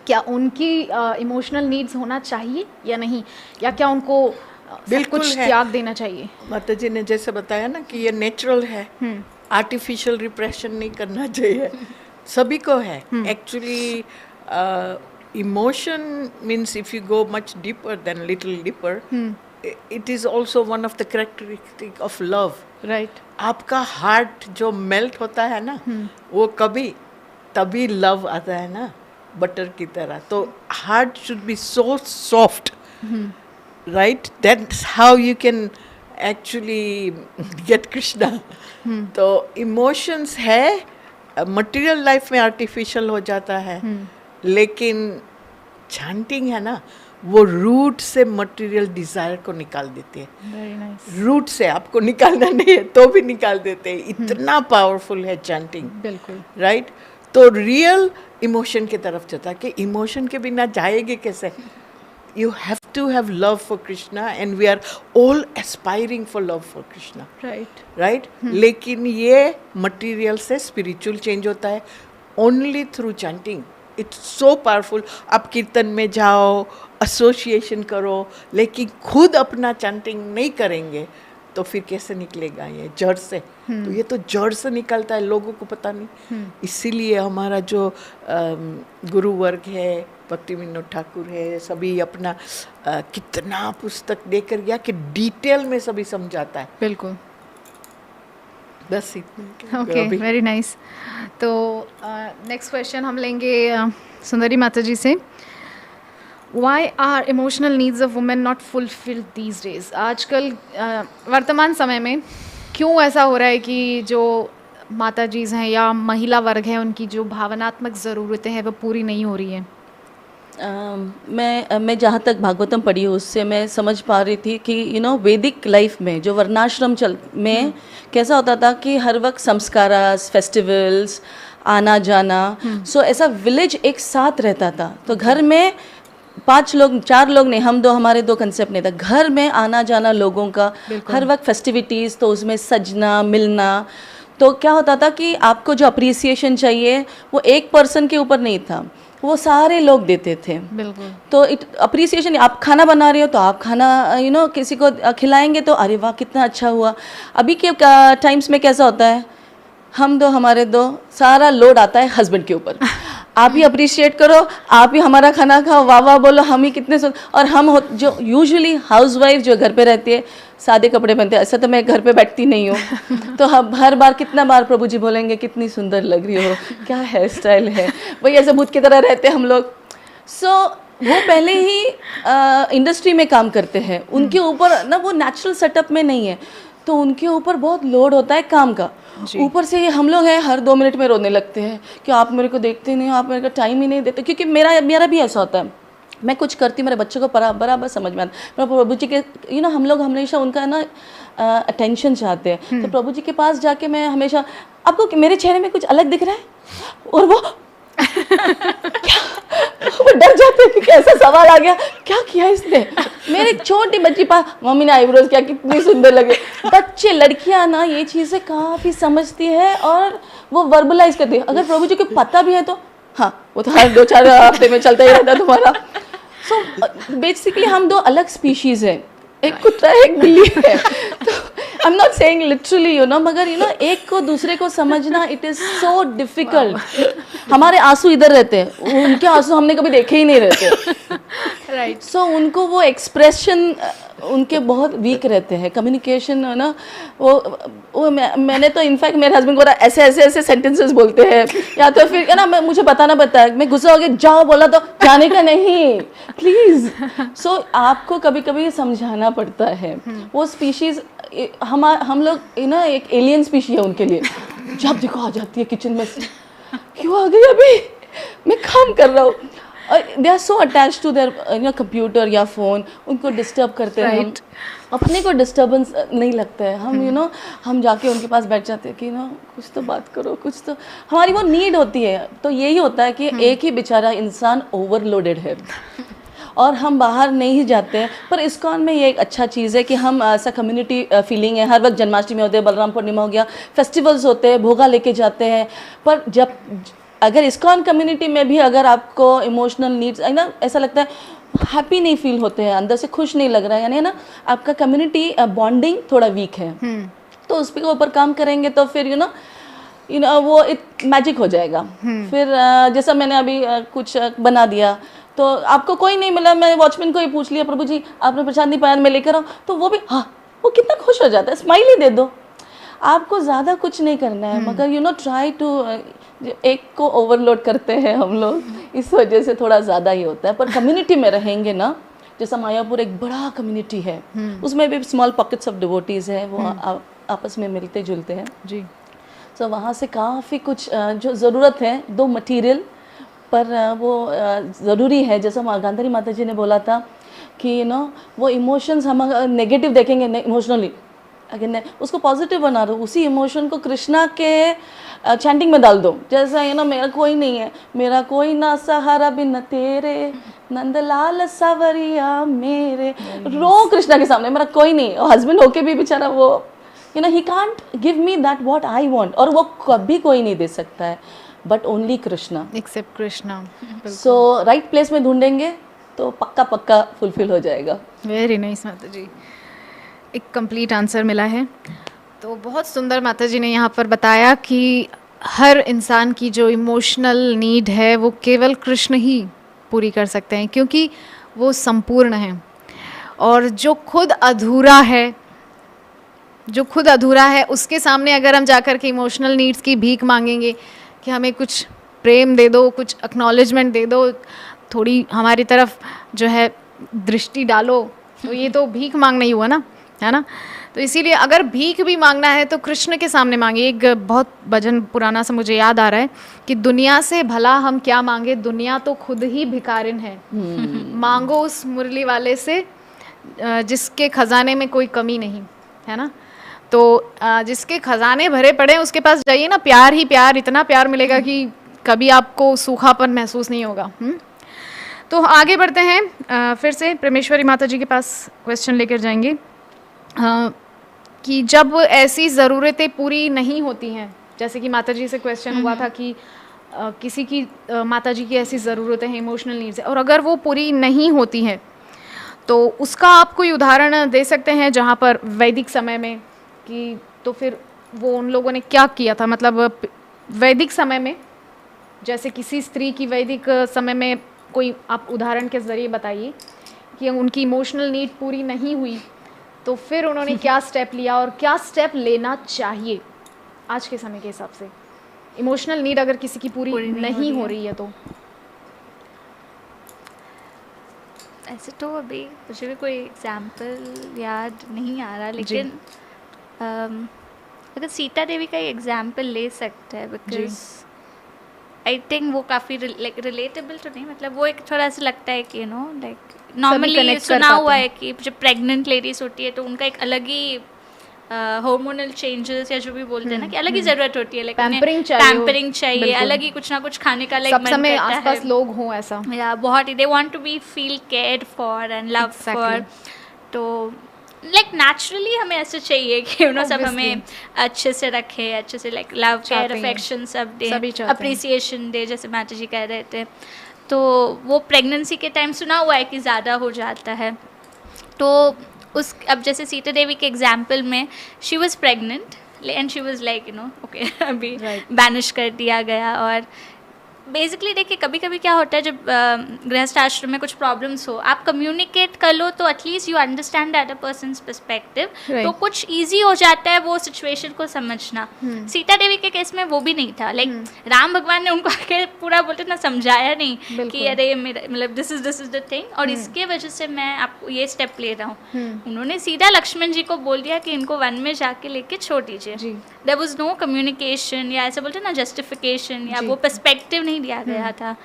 क्या उनकी इमोशनल नीड्स होना चाहिए या नहीं, या क्या उनको बिल्कुल कुछ है। त्याग देना चाहिए? माता जी ने जैसे बताया ना कि ये नेचुरल है, आर्टिफिशियल रिप्रेशन नहीं करना चाहिए, सभी को है actually. Emotion means if you go much deeper than little deeper, it is also one of the characteristic of love, right. आपका हार्ट जो मेल्ट होता है ना, वो कभी तभी लव आता है ना, बटर की तरह। तो heart should be so soft, right, that's how you can actually get Krishna. तो इमोशंस है, मटेरियल लाइफ में आर्टिफिशियल हो जाता है, लेकिन चैंटिंग है ना, वो रूट से मटेरियल डिजायर को निकाल देते हैं। Very nice. रूट से आपको निकालना नहीं है तो भी निकाल देते हैं, इतना पावरफुल है चैंटिंग, बिल्कुल, राइट। तो रियल इमोशन की तरफ जाता है कि इमोशन के बिना जाएंगे कैसे। You have to have love for Krishna and we are all aspiring for love for Krishna, right. Right. लेकिन ये मटेरियल से स्पिरिचुअल चेंज होता है only through chanting. It's so powerful. आप कीर्तन में जाओ, एसोसिएशन करो, लेकिन खुद अपना चैंटिंग नहीं करेंगे तो फिर कैसे निकलेगा ये जड़ से। तो ये तो जड़ से निकलता है, लोगों को पता नहीं। इसीलिए हमारा जो गुरु वर्ग है, भक्ति विनोद ठाकुर है, सभी अपना कितना पुस्तक देकर गया कि डिटेल में सभी समझाता है। बिल्कुल, बस इतना। Okay, very nice. तो नेक्स्ट क्वेश्चन हम लेंगे सुंदरी माता जी से। Why are emotional needs of women not fulfilled these days? आजकल वर्तमान समय में क्यों ऐसा हो रहा है कि जो माता जीज हैं या महिला वर्ग है, उनकी जो भावनात्मक ज़रूरतें हैं वो पूरी नहीं हो रही है? मैं जहाँ तक भागवतम पढ़ी हूँ उससे मैं समझ पा रही थी कि वैदिक लाइफ में जो वर्णाश्रम में कैसा होता था कि हर वक्त संस्कारास, फेस्टिवल्स, आना जाना, सो ऐसा विलेज एक साथ रहता था। तो घर में 5 लोग, 4 लोग नहीं, हम दो, हमारे 2 कंसेप्ट नहीं था। घर में आना जाना लोगों का, हर वक्त फेस्टिविटीज़, तो उसमें सजना मिलना। तो क्या होता था कि आपको जो अप्रिसिएशन चाहिए वो एक पर्सन के ऊपर नहीं था, वो सारे लोग देते थे। बिल्कुल। तो अप्रिसिएशन, आप खाना बना रहे हो तो आप खाना किसी को खिलाएंगे तो अरे वाह कितना अच्छा हुआ। अभी के टाइम्स में कैसा होता है, हम 2 हमारे 2, सारा लोड आता है हस्बैंड के ऊपर। आप ही अप्रिशिएट करो, आप ही हमारा खाना खाओ, वाह वाह बोलो, हम ही कितने और हम जो यूजुअली हाउसवाइफ जो घर पे रहती है सादे कपड़े पहनते हैं। ऐसा तो मैं घर पे बैठती नहीं हूँ तो हम हर बार कितना बार प्रभु जी बोलेंगे कितनी सुंदर लग रही हो, क्या हेयर स्टाइल है, वही ऐसे भूत की तरह रहते हैं हम लोग। सो वो पहले ही इंडस्ट्री में काम करते हैं, उनके ऊपर ना वो नेचुरल सेटअप में नहीं है, तो उनके ऊपर बहुत लोड होता है काम का। ऊपर से ये हम लोग हैं हर 2 मिनट में रोने लगते हैं कि आप मेरे को देखते नहीं हो, आप मेरे को टाइम ही नहीं देते। क्योंकि मेरा भी ऐसा होता है, मैं कुछ करती, मेरे बच्चों को बराबर समझ में आता। प्रभु जी के हम लोग हमेशा उनका ना अटेंशन चाहते हैं। तो प्रभु जी के पास जाके मैं हमेशा, आपको मेरे चेहरे में कुछ अलग दिख रहा है, और वो वो डर जाते हैं कि कैसा सवाल आ गया, क्या किया इसने। मेरे छोटी बच्ची पास, मम्मी ने आईब्रोज क्या कितनी सुंदर लगे। बच्चे, लड़कियां ना ये चीज़ें काफ़ी समझती है और वो वर्बलाइज करती है। अगर प्रभु जी को पता भी है तो हाँ, वो तो हर 2-4 हफ्ते में चलता ही रहता है तुम्हारा। सो बेसिकली हम 2 अलग स्पीशीज़ हैं, एक कुत्ता है एक बिल्ली है। तो I am not saying literally मगर एक को दूसरे को समझना इट इज़ सो डिफिकल्ट। हमारे आंसू इधर रहते हैं, उनके आंसू हमने कभी देखे ही नहीं रहते। राइट। सो उनको वो एक्सप्रेशन उनके बहुत वीक रहते हैं कम्युनिकेशन है ना। वो मैंने तो इनफैक्ट मेरे हस्बैंड को ऐसे ऐसे ऐसे सेंटेंसेस बोलते हैं, या तो फिर है ना मैं मुझे बताना पड़ता है, मैं गुस्सा हो गया जाओ बोला तो जाने का नहीं प्लीज। सो आपको कभी कभी समझाना पड़ता है। वो स्पीशीज हम लोग ना एक एलियन स्पीशी है उनके लिए। जब देखो आ जाती है किचन में से, क्यों आ गई अभी, मैं काम कर रहा हूँ। They are so attach to their computer या फ़ोन, उनको डिस्टर्ब करते हैं हम। अपने को डिस्टर्बेंस नहीं लगता है, हम हम जाके उनके पास बैठ जाते हैं कि कुछ तो बात करो, कुछ तो हमारी वो नीड होती है। तो यही होता है कि एक ही बेचारा इंसान ओवरलोडेड है और हम बाहर नहीं जाते हैं। पर इस्कॉन में ये एक अच्छा चीज़ है कि हम ऐसा कम्युनिटी फीलिंग है। हर वक्त जन्माष्टमी होते हैं, बलराम पूर्णिमा हो गया, फेस्टिवल्स होते हैं, भोगा लेके जाते हैं। पर जब अगर इस्कॉन कम्युनिटी में भी अगर आपको इमोशनल नीड्स है ना, ऐसा लगता है हैप्पी नहीं फील होते हैं, अंदर से खुश नहीं लग रहा है, यानी है ना आपका कम्युनिटी बॉन्डिंग थोड़ा वीक है, तो उस पे ऊपर काम करेंगे तो फिर वो मैजिक हो जाएगा। फिर जैसा मैंने अभी कुछ बना दिया तो आपको कोई नहीं मिला, मैं वॉचमैन को ही पूछ लिया, प्रभु जी आपने प्रसाद नहीं पाया, मैं लेकर आऊँ, तो वो भी हाँ, वो कितना खुश हो जाता है, स्माइल ही दे दो। आपको ज़्यादा कुछ नहीं करना है, मगर ट्राई टू, एक को ओवरलोड करते हैं हम लोग, इस वजह से थोड़ा ज़्यादा ही होता है। पर कम्युनिटी में रहेंगे ना, जैसा मायापुर एक बड़ा कम्युनिटी है, उसमें भी स्मॉल पॉकेट्स ऑफ डिवोटीज़ है, वो आपस में मिलते जुलते हैं जी। तो वहाँ से काफ़ी कुछ जो ज़रूरत है, दो मटीरियल पर वो ज़रूरी है। जैसा गांधारी माता जी ने बोला था कि वो इमोशंस हम नेगेटिव देखेंगे इमोशनली, अगर उसको पॉजिटिव बना दो, उसी इमोशन को कृष्णा के चैंटिंग में डाल दो। जैसा मेरा कोई नहीं है, मेरा कोई ना सहारा बिन तेरे, नंदलाल सावरिया मेरे, रो कृष्णा के सामने, मेरा कोई नहीं। और हस्बैंड होके भी बेचारा वो ही can't give me that what I want, और वो कभी कोई नहीं दे सकता है, but only Krishna, except Krishna. So right place में ढूंढेंगे तो पक्का पक्का फुलफिल हो जाएगा। वेरी नाइस माता जी, एक कंप्लीट आंसर मिला है। तो बहुत सुंदर माता जी ने यहाँ पर बताया कि हर इंसान की जो इमोशनल नीड है वो केवल कृष्ण ही पूरी कर सकते हैं, क्योंकि वो संपूर्ण है। और जो खुद अधूरा है उसके सामने अगर हम जाकर के इमोशनल नीड्स की भीख मांगेंगे कि हमें कुछ प्रेम दे दो, कुछ एक्नॉलेजमेंट दे दो, थोड़ी हमारी तरफ जो है दृष्टि डालो, तो ये तो भीख मांगना ही हुआ ना, है ना। तो इसीलिए अगर भीख भी मांगना है तो कृष्ण के सामने मांगे। एक बहुत भजन पुराना सा मुझे याद आ रहा है कि दुनिया से भला हम क्या मांगे, दुनिया तो खुद ही भिखारिन है। मांगो उस मुरली वाले से जिसके खजाने में कोई कमी नहीं, है ना। तो जिसके खजाने भरे पड़े हैं उसके पास जाइए ना, प्यार ही प्यार, इतना प्यार मिलेगा कि कभी आपको सूखापन महसूस नहीं होगा। तो आगे बढ़ते हैं, फिर से परमेश्वरी माता जी के पास क्वेश्चन लेकर जाएंगे कि जब ऐसी ज़रूरतें पूरी नहीं होती हैं, जैसे कि माता जी से क्वेश्चन हुआ था कि किसी की माता जी की ऐसी ज़रूरतें हैं, इमोशनल नीड्स है, और अगर वो पूरी नहीं होती हैं तो उसका आप कोई उदाहरण दे सकते हैं जहाँ पर वैदिक समय में कि तो फिर वो उन लोगों ने क्या किया था। मतलब वैदिक समय में जैसे किसी स्त्री की वैदिक समय में कोई आप उदाहरण के ज़रिए बताइए कि उनकी इमोशनल नीड पूरी नहीं हुई तो फिर उन्होंने क्या स्टेप लिया और क्या स्टेप लेना चाहिए आज के समय के हिसाब से। इमोशनल नीड अगर किसी की पूरी नहीं हो रही है तो ऐसे तो अभी मुझे भी कोई एग्जाम्पल याद नहीं आ रहा, लेकिन अगर सीता देवी का एग्जाम्पल ले सकते हैं, बिकॉज आई थिंक वो काफ़ी रिलेटेबल तो नहीं, मतलब वो एक थोड़ा सा लगता है कि लाइक नॉर्मली सुना हुआ है कि जब प्रेग्नेंट लेडीज होती है तो उनका एक अलग ही हार्मोनल चेंजेस या जो भी बोलते हैं ना कि अलग ही ज़रूरत होती है, लाइक पैम्परिंग चाहिए, अलग ही कुछ ना कुछ खाने का लाइक मन करता है, आसपास लोग हों ऐसा, या बहुत ही they want to be feel cared for and love for. तो लाइक नेचुरली हमें ऐसे चाहिए कि सब हमें अच्छे से रखे, अच्छे से लाइक लव केयर अफेक्शन सब दे, अप्रिसिएशन दे, जैसे माता जी कह रहे थे। तो वो प्रेगनेंसी के टाइम सुना हुआ है कि ज़्यादा हो जाता है। तो उस अब जैसे सीता देवी के एग्जाम्पल में she was pregnant and she was like okay अभी बैनिश कर दिया गया, और बेसिकली देखिए कभी कभी क्या होता है जब गृहस्थ आश्रम में कुछ प्रॉब्लम्स हो, आप कम्युनिकेट कर लो तो at least you understand that a persons perspective, तो कुछ ईजी हो जाता है वो सिचुएशन को समझना। सीता देवी के केस में वो भी नहीं था, लाइक राम भगवान ने उनको आके पूरा बोलते ना समझाया नहीं कि अरे मेरा मतलब दिस इज द थिंग और इसके वजह से मैं आपको ये स्टेप ले रहा हूँ। उन्होंने सीधा लक्ष्मण जी को बोल दिया कि इनको वन में जाके लेके छोड़ दीजिए। देयर वाज नो कम्युनिकेशन या ऐसे बोलते ना जस्टिफिकेशन या वो पर्सपेक्टिव नहीं दिया गया था।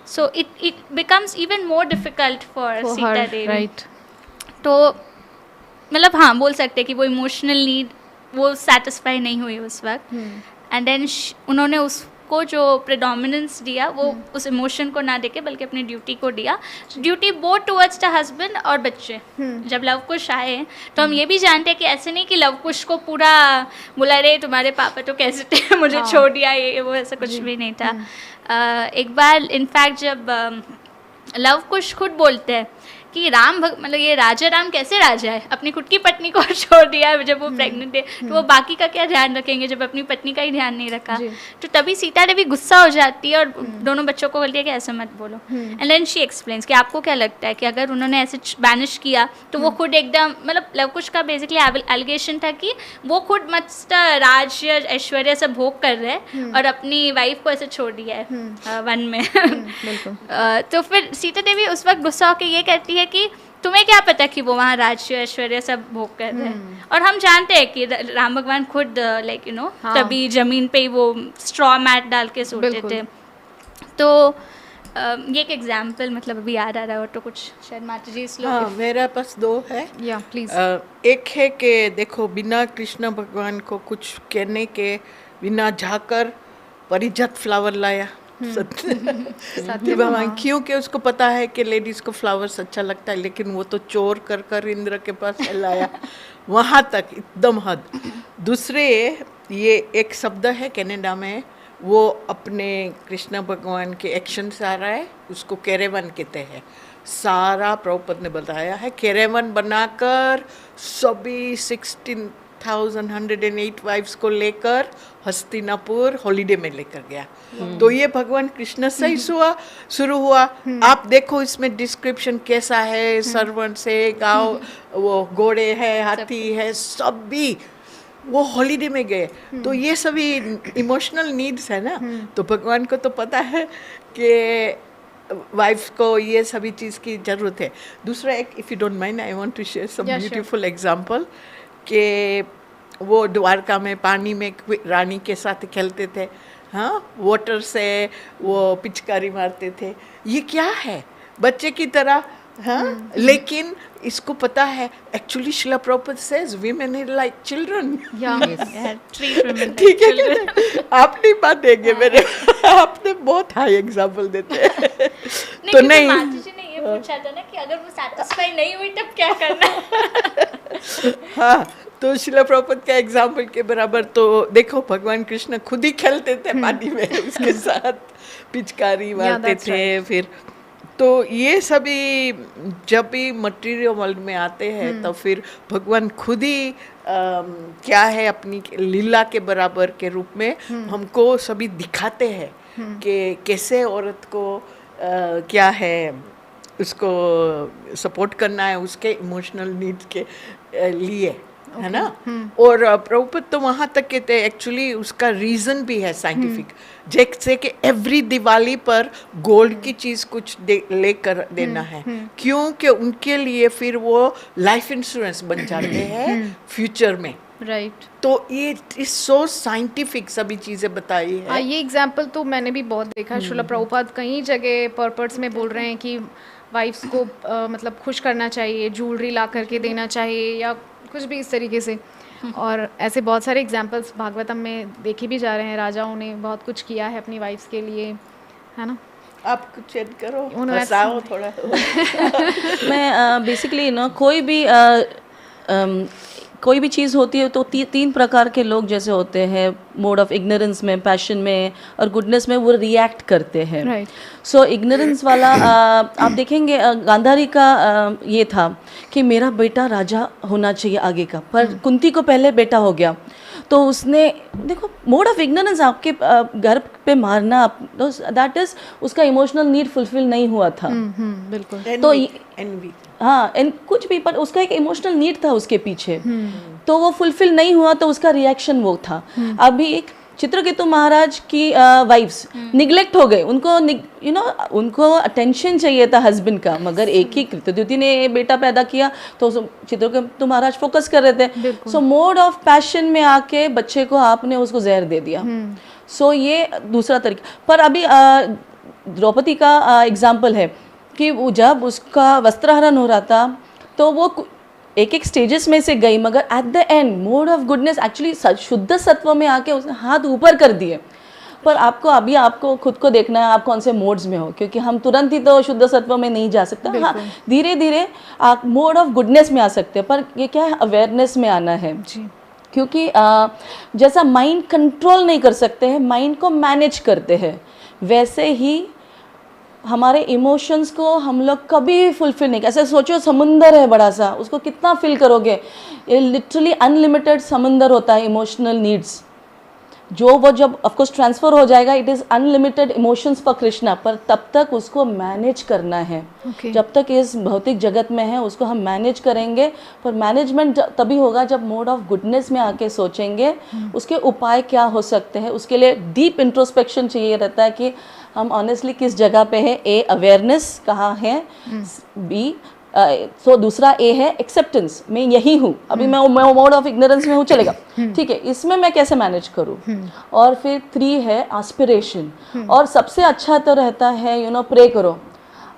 So it becomes even more difficult for Sita Devi. तो मतलब हाँ बोल सकते हैं कि वो इमोशनल नीड वो सेटिस्फाई नहीं हुई उस वक्त, एंड देन उन्होंने उसको जो प्रेडोमिनेंस दिया वो उस इमोशन को ना देके बल्कि अपनी ड्यूटी को दिया, duty both towards the husband और बच्चे। जब लव कुश आए तो हम ये भी जानते हैं कि ऐसे नहीं कि लव कुश को पूरा बोला रे तुम्हारे पापा तो कैसे थे मुझे छोड़ दिया ये वो, ऐसा कुछ भी नहीं था। एक बार इनफैक्ट जब लव कुश खुद बोलते हैं कि मतलब ये राजा राम कैसे राजा है, अपनी खुद की पत्नी को छोड़ दिया है जब वो प्रेग्नेंट है, तो वो बाकी का क्या ध्यान रखेंगे जब अपनी पत्नी का ही ध्यान नहीं रखा। तो तभी सीता देवी गुस्सा हो जाती है और दोनों बच्चों को बोलती है कि ऐसा मत बोलो। एंड देन शी एक्सप्लेन्स कि आपको क्या लगता है कि अगर उन्होंने ऐसे बैनिश किया तो वो खुद एकदम मतलब लव कुश का बेसिकली एलिगेशन था कि वो खुद मस्त राज्य ऐश्वर्य सब भोग कर रहे हैं और अपनी वाइफ को ऐसे छोड़ दिया है वन में। तो फिर सीता देवी उस वक्त गुस्सा होकर ये कहती है कि तुम्हें क्या पता कि वो वहाँ राज्य ऐश्वर्य सब भोग कर रहे हैं। और हम जानते हैं कि राम भगवान खुद लाइक यू नो तभी जमीन पे ही वो स्ट्रॉ मैट डाल के सोते थे। तो ये एक एग्जाम्पल मतलब अभी याद आ रहा है, तो कुछ शायद माता जी इस हाँ मेरे पास दो है। या प्लीज। एक है कि देखो बिना कृष्ण भगवान को कुछ कहने के बिना झाकर परिजत फ्लावर लाया सत्य भगवान, क्योंकि उसको पता है कि लेडीज को फ्लावर्स अच्छा लगता है, लेकिन वो तो चोर कर कर इंद्र के पास लाया वहाँ तक एकदम हद। दूसरे ये एक शब्द है कनाडा में, वो अपने कृष्ण भगवान के एक्शन से आ रहा है, उसको केरेवन कहते हैं। सारा प्रभुपद ने बताया है, केरेवन बनाकर सभी 16,108 वाइफ्स को लेकर हस्तिनापुर हॉलीडे में लेकर गया। तो ये भगवान कृष्ण से ही शुरू हुआ। आप देखो इसमें डिस्क्रिप्शन कैसा है, सर्वेंट से गाँव वो घोड़े है हाथी है सब भी वो हॉलीडे में गए। तो ये सभी इमोशनल नीड्स है ना, तो भगवान को तो पता है कि वाइफ को ये सभी चीज़ की ज़रूरत है। दूसरा एक if you don't mind I want to share some beautiful example कि वो द्वारका में पानी में रानी के साथ खेलते थे, हाँ वाटर से वो पिचकारी मारते थे, ये क्या है बच्चे की तरह, हाँ लेकिन इसको पता है actually Shila Prabhupada says women is like children. ठीक है आप नहीं मानेंगे मेरे आपने बहुत हाई एग्जांपल देते हैं। तो नहीं माता जी ने ये पूछा था ना कि अगर वो सैटिस्फाई नहीं हुई तब क्या करना। हाँ तो शिला प्रभुपाद का एग्जाम्पल के बराबर तो देखो भगवान कृष्ण खुद ही खेलते थे पानी में उसके साथ पिचकारी मारते थे। फिर तो ये सभी जब भी मटेरियल वर्ल्ड में आते हैं तो फिर भगवान खुद ही क्या है अपनी लीला के बराबर के रूप में हमको सभी दिखाते हैं कि कैसे औरत को क्या है उसको सपोर्ट करना है उसके इमोशनल नीड्स के लिए, है ना। और प्रभुपद तो वहाँ तक कहते हैं एक्चुअली उसका रीज़न भी है साइंटिफिक, जैसे कि एवरी दिवाली पर गोल्ड की चीज़ कुछ लेकर देना है, क्योंकि उनके लिए फिर वो लाइफ इंश्योरेंस बन जाते हैं फ्यूचर में। राइट तो ये इज सो साइंटिफिक सभी चीज़ें बताई है। ये एग्जाम्पल तो मैंने भी बहुत देखा। श्रील प्रभुपाद कई जगह पर्पस में बोल रहे हैं कि वाइफ्स को मतलब खुश करना चाहिए, ज्वेलरी ला करके देना चाहिए या कुछ भी इस तरीके से। और ऐसे बहुत सारे एग्जाम्पल्स भागवतम में देखे भी जा रहे हैं। राजाओं ने बहुत कुछ किया है अपनी वाइफ्स के लिए, है ना। आप कुछ ऐड करो, हंसाओ थोड़ा। मैं बेसिकली ना कोई भी चीज़ होती है तो तीन प्रकार के लोग जैसे होते हैं, मोड ऑफ इग्नोरेंस में, पैशन में और गुडनेस में वो रिएक्ट करते हैं। सो इग्नोरेंस वाला आप देखेंगे गांधारी का ये था कि मेरा बेटा राजा होना चाहिए आगे का, पर कुंती को पहले बेटा हो गया। तो उसने देखो मोड ऑफ इग्नोरेंस आपके घर पे मारना, दैट इज उसका इमोशनल नीड फुलफिल नहीं हुआ था। बिल्कुल। तो एनवी हाँ, एंड कुछ भी, पर उसका एक इमोशनल नीड था उसके पीछे, तो वो फुलफिल नहीं हुआ, तो उसका रिएक्शन वो था। अभी एक चित्रकेतु महाराज की वाइफ्स निग्लेक्ट हो गए, उनको उनको अटेंशन चाहिए था हस्बैंड का, मगर एक ही कृतद्युति ने बेटा पैदा किया तो चित्रकेतु महाराज फोकस कर रहे थे। सो मोड ऑफ पैशन में आके बच्चे को आपने उसको जहर दे दिया। सो ये दूसरा तरीका। पर अभी द्रौपदी का एग्जाम्पल है कि वो जब उसका वस्त्रहरण हो रहा था तो वो एक एक स्टेजेस में से गई, मगर at the end mode of goodness actually शुद्ध सत्व में आके उसने हाथ ऊपर कर दिए। पर आपको खुद को देखना है आप कौन से मोड्स में हो, क्योंकि हम तुरंत ही तो शुद्ध सत्व में नहीं जा सकते। हाँ, धीरे धीरे आप मोड ऑफ गुडनेस में आ सकते हैं, पर ये क्या है, अवेयरनेस में आना है जी। क्योंकि जैसा माइंड कंट्रोल नहीं कर सकते हैं, माइंड को मैनेज करते हैं, वैसे ही हमारे इमोशंस को हम लोग कभी फुलफिल नहीं। ऐसे सोचो समुंदर है बड़ा सा, उसको कितना फिल करोगे? ये लिटरली अनलिमिटेड समुंदर होता है इमोशनल नीड्स, जो वो जब ऑफकोर्स ट्रांसफ़र हो जाएगा it is unlimited emotions for Krishna, पर तब तक उसको मैनेज करना है। जब तक इस भौतिक जगत में है उसको हम मैनेज करेंगे, पर मैनेजमेंट तभी होगा जब मोड ऑफ गुडनेस में आके सोचेंगे उसके उपाय क्या हो सकते हैं। उसके लिए डीप इंट्रोस्पेक्शन चाहिए रहता है कि हम ऑनेस्टली किस जगह पे है। ए, अवेयरनेस कहाँ है, बी तो दूसरा ए है एक्सेप्टेंस, मैं यही हूँ, अभी मैं मोड ऑफ इग्नोरेंस में हूँ, चलेगा ठीक है, इसमें मैं कैसे मैनेज करूँ। और फिर 3 है एस्पिरेशन, और सबसे अच्छा तो रहता है प्रे करो,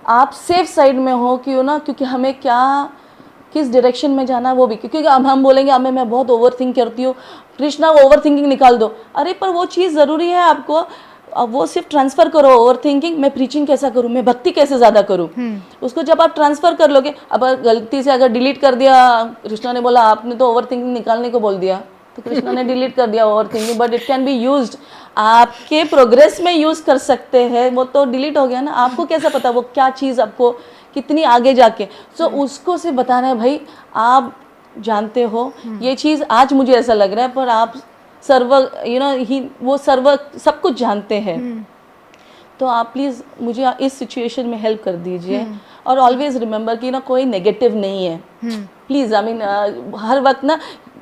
आप सेफ साइड में हो कि क्योंकि हमें किस डायरेक्शन में जाना है वो भी, क्योंकि अब हम बोलेंगे हमें मैं बहुत ओवर थिंक करती हूँ, कृष्णा वो ओवर थिंकिंग निकाल दो। अरे पर वो चीज़ ज़रूरी है आपको, अब वो सिर्फ ट्रांसफ़र करो ओवर थिंकिंग, मैं प्रीचिंग कैसा करूँ, मैं भक्ति कैसे ज़्यादा करूँ, उसको जब आप ट्रांसफ़र कर लोगे। अब गलती से अगर डिलीट कर दिया, कृष्णा ने बोला आपने तो ओवर थिंकिंग निकालने को बोल दिया, तो कृष्णा ने डिलीट कर दिया over thinking, but it can be used, आपके प्रोग्रेस में यूज़ कर सकते हैं। वो तो डिलीट हो गया ना, आपको कैसा पता वो क्या चीज़ आपको कितनी आगे जाके। सो उसको से बताना है भाई आप जानते हो ये चीज़ आज मुझे ऐसा लग रहा है, पर आप वो सब कुछ जानते हैं, तो आप प्लीज़ मुझे इस सिचुएशन में हेल्प कर दीजिए। और ऑलवेज रिमेंबर कि कोई नेगेटिव नहीं है, प्लीज़। आई मीन हर वक्त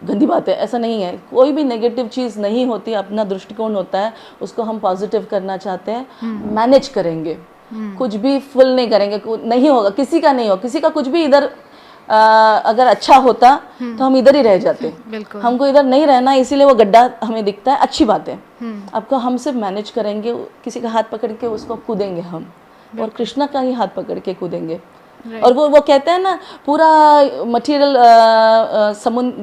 गंदी बात है ऐसा नहीं है, कोई भी नेगेटिव चीज़ नहीं होती, अपना दृष्टिकोण होता है, उसको हम पॉजिटिव करना चाहते हैं, मैनेज करेंगे, कुछ भी फुल नहीं करेंगे, नहीं होगा, किसी का नहीं होगा, किसी का कुछ भी इधर अगर अच्छा होता तो हम इधर ही रह जाते, हमको इधर नहीं रहना, इसीलिए वो गड्ढा हमें दिखता है, अच्छी बात है। आपको हम सिर्फ मैनेज करेंगे, किसी का हाथ पकड़ के उसको कूदेंगे हम, और कृष्णा का ही हाथ पकड़ के कूदेंगे। और वो कहते हैं ना पूरा मटेरियल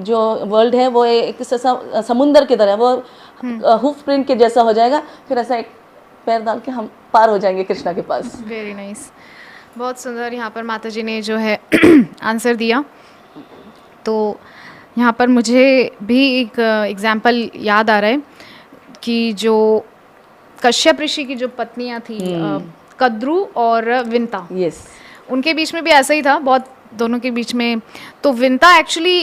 जो वर्ल्ड है वो एक समुंदर की तरह है, वो हुफ प्रिंट के जैसा हो जाएगा, फिर ऐसा एक पैर डाल के हम पार हो जाएंगे कृष्णा के पास। वेरी नाइस, बहुत सुंदर यहाँ पर माता जी ने जो है आंसर दिया। तो यहाँ पर मुझे भी एक एग्जाम्पल याद आ रहा है कि जो कश्यप ऋषि की जो पत्नियाँ थी कद्रू और विंता, यस, उनके बीच में भी ऐसा ही था, बहुत दोनों के बीच में। तो विंता एक्चुअली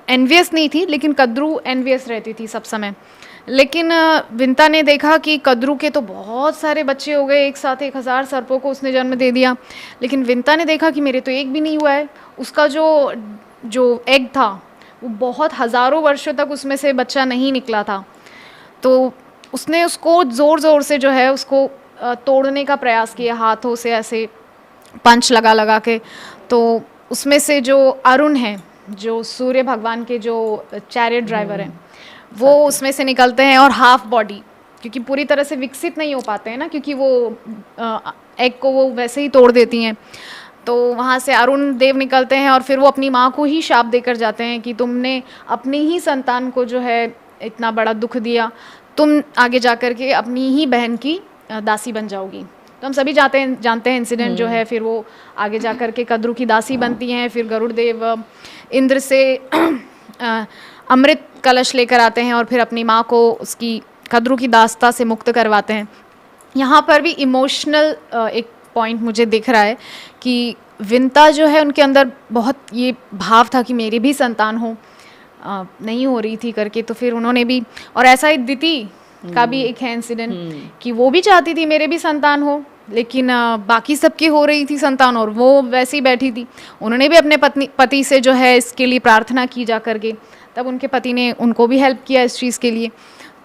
एनवियस नहीं थी, लेकिन कद्रू एनवियस रहती थी सब समय। लेकिन विंता ने देखा कि कद्रू के तो बहुत सारे बच्चे हो गए, एक साथ 1000 सर्पों को उसने जन्म दे दिया, लेकिन विंता ने देखा कि मेरे तो एक भी नहीं हुआ है। उसका जो एग था वो बहुत हज़ारों वर्षों तक उसमें से बच्चा नहीं निकला था। तो उसने उसको ज़ोर ज़ोर से जो है उसको तोड़ने का प्रयास किया, हाथों से ऐसे पंच लगा लगा के। तो उसमें से जो अरुण है, जो सूर्य भगवान के जो चैरियट ड्राइवर हैं, वो उसमें से निकलते हैं, और हाफ बॉडी, क्योंकि पूरी तरह से विकसित नहीं हो पाते हैं ना, क्योंकि वो एग को वो वैसे ही तोड़ देती हैं। तो वहाँ से अरुण देव निकलते हैं, और फिर वो अपनी माँ को ही शाप देकर जाते हैं कि तुमने अपनी ही संतान को जो है इतना बड़ा दुख दिया, तुम आगे जा कर के अपनी ही बहन की दासी बन जाओगी। तो हम सभी जानते हैं इंसिडेंट जो है, फिर वो आगे जा कर के कद्रू की दासी बनती हैं। फिर गरुड़ देव इंद्र से अमृत कलश लेकर आते हैं, और फिर अपनी माँ को उसकी कद्रू की दास्ता से मुक्त करवाते हैं। यहाँ पर भी इमोशनल एक पॉइंट मुझे दिख रहा है कि विंता जो है उनके अंदर बहुत ये भाव था कि मेरी भी संतान हो, नहीं हो रही थी करके, तो फिर उन्होंने भी, और ऐसा ही दिति का भी एक है इंसिडेंट कि वो भी चाहती थी मेरे भी संतान हो, लेकिन बाकी सबकी हो रही थी संतान और वो वैसे ही बैठी थी। उन्होंने भी अपने पति से जो है इसके लिए प्रार्थना की जा करके, तब उनके पति ने उनको भी हेल्प किया इस चीज़ के लिए।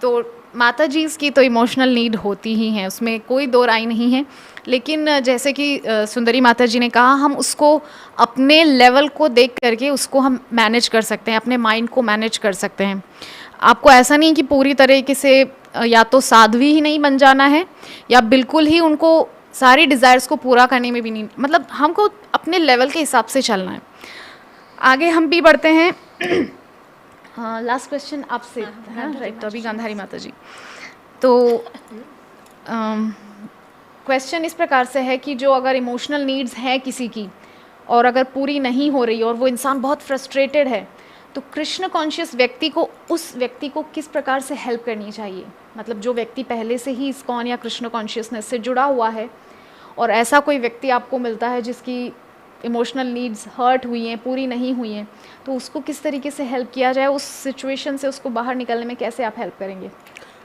तो माता जी की तो इमोशनल नीड होती ही है, उसमें कोई दो राय नहीं है। लेकिन जैसे कि सुंदरी माता जी ने कहा, हम उसको अपने लेवल को देख करके उसको हम मैनेज कर सकते हैं, अपने माइंड को मैनेज कर सकते हैं। आपको ऐसा नहीं कि पूरी तरीके से या तो साध्वी ही नहीं बन जाना है या बिल्कुल ही उनको सारी डिज़ायर्स को पूरा करने में भी नहीं, मतलब हमको अपने लेवल के हिसाब से चलना है। आगे हम भी बढ़ते हैं। हाँ, लास्ट क्वेश्चन आपसे है ना, राइट? तो अभी गांधारी माता जी, तो क्वेश्चन इस प्रकार से है कि जो अगर इमोशनल नीड्स है किसी की और अगर पूरी नहीं हो रही और वो इंसान बहुत फ्रस्ट्रेटेड है, तो कृष्ण कॉन्शियस व्यक्ति को उस व्यक्ति को किस प्रकार से हेल्प करनी चाहिए? मतलब जो व्यक्ति पहले से ही इस्कॉन या कृष्ण कॉन्शियसनेस से जुड़ा हुआ है और ऐसा कोई व्यक्ति आपको मिलता है जिसकी इमोशनल नीड्स हर्ट हुई हैं, पूरी नहीं हुई हैं, तो उसको किस तरीके से हेल्प किया जाए? उस सिचुएशन से उसको बाहर निकलने में कैसे आप हेल्प करेंगे?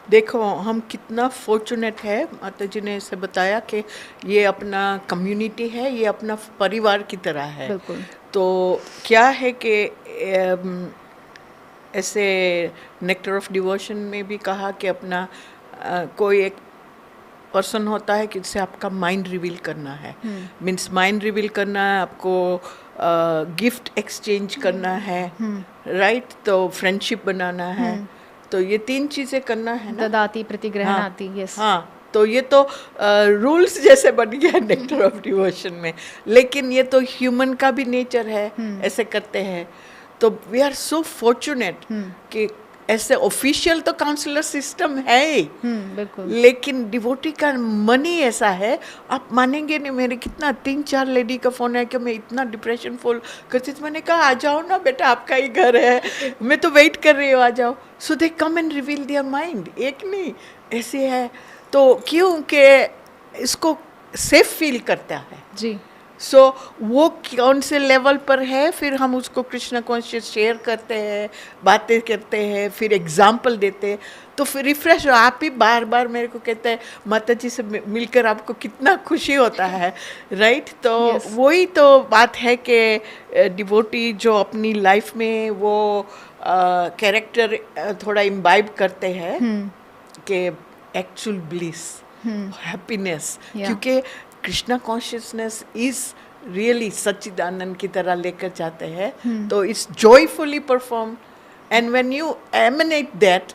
देखो, हम कितना फॉर्चुनेट है, माता जी ने इसे बताया कि ये अपना कम्युनिटी है, ये अपना परिवार की तरह है। बिल्कुल। तो क्या है कि ऐसे नेक्टर ऑफ डिवोशन में भी कहा कि अपना कोई एक पर्सन होता है कि जिससे आपका माइंड रिवील करना है, मीन्स माइंड रिवील करना है, आपको गिफ्ट एक्सचेंज करना है, राइट? तो फ्रेंडशिप बनाना है, तो ये 3 चीज़ें करना है ना, ददाती प्रतिग्रहणाति। यस। हाँ, तो ये तो रूल्स जैसे बन गया नेक्टर ऑफ डिवोशन में, लेकिन ये तो ह्यूमन का भी नेचर है, ऐसे करते हैं। तो वी आर सो फॉर्चुनेट कि ऐसे ऑफिशियल तो काउंसलर सिस्टम है ही, बिल्कुल। लेकिन डिवोटी का मन ही ऐसा है, आप मानेंगे नहीं, मेरे कितना 3-4 लेडी का फ़ोन है कि मैं इतना डिप्रेशन फुल करती थी। मैंने कहा आ जाओ ना बेटा, आपका ही घर है, मैं तो वेट कर रही हूँ, आ जाओ। So they come and reveal their mind, एक नहीं ऐसे है। तो क्योंकि इसको सेफ फील करता है जी। सो वो कौन से लेवल पर है, फिर हम उसको कृष्ण कॉन्शियस शेयर करते हैं, बातें करते हैं, फिर एग्जाम्पल देते हैं, तो फिर रिफ्रेश हो। आप ही बार बार मेरे को कहते हैं माता जी से मिलकर आपको कितना खुशी होता है, राइट? तो वही तो बात है कि डिवोटी जो अपनी लाइफ में वो कैरेक्टर थोड़ा इम्बाइब करते हैं कि एक्चुअल ब्लिस, हैप्पीनेस, क्योंकि कृष्णा कॉन्शियसनेस इज रियली सच्चिदानंद की तरह लेकर जाते हैं, तो it's joyfully perform, and when you emanate that,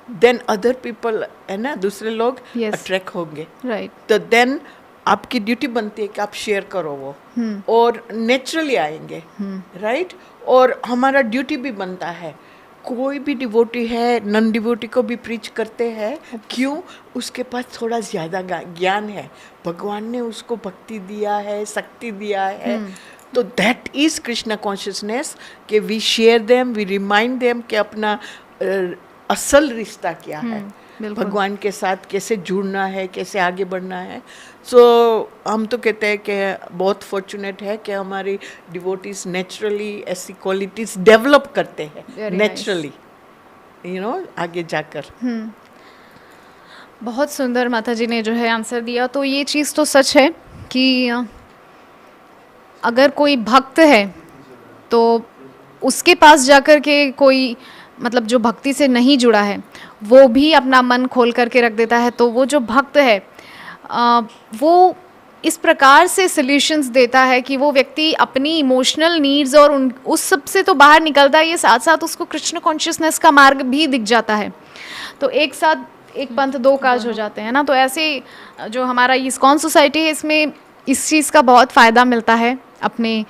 then other people, है ना, दूसरे लोग अट्रैक्ट होंगे, राइट? तो देन आपकी ड्यूटी बनती है कि आप शेयर करो वो, और नेचुरली आएंगे, राइट? और हमारा ड्यूटी भी बनता है, कोई भी डिवोटी है, नन डिवोटी को भी प्रीच करते हैं, क्यों? उसके पास थोड़ा ज़्यादा ज्ञान है, भगवान ने उसको भक्ति दिया है, शक्ति दिया है, तो दैट इज़ कृष्णा कॉन्शियसनेस कि we share them, we remind them कि अपना असल रिश्ता क्या है, भगवान के साथ कैसे जुड़ना है, कैसे आगे बढ़ना है। सो हम तो कहते हैं कि बहुत फॉर्चुनेट है कि हमारी डिवोटीज नेचुरली ऐसी क्वालिटीज डेवलप करते हैं, नेचुरली, यू नो, आगे जाकर। बहुत सुंदर माता जी ने जो है आंसर दिया। तो ये चीज़ तो सच है कि अगर कोई भक्त है तो उसके पास जाकर के कोई, मतलब जो भक्ति से नहीं जुड़ा है, वो भी अपना मन खोल करके रख देता है, तो वो जो भक्त है वो इस प्रकार से सॉल्यूशंस देता है कि वो व्यक्ति अपनी इमोशनल नीड्स और उस सब से तो बाहर निकलता है, ये साथ साथ उसको कृष्ण कॉन्शियसनेस का मार्ग भी दिख जाता है। तो एक साथ एक पंथ दो काज हो जाते हैं ना। तो ऐसे जो हमारा इस्कॉन सोसाइटी है, इसमें इस चीज़ का बहुत फ़ायदा मिलता है, अपने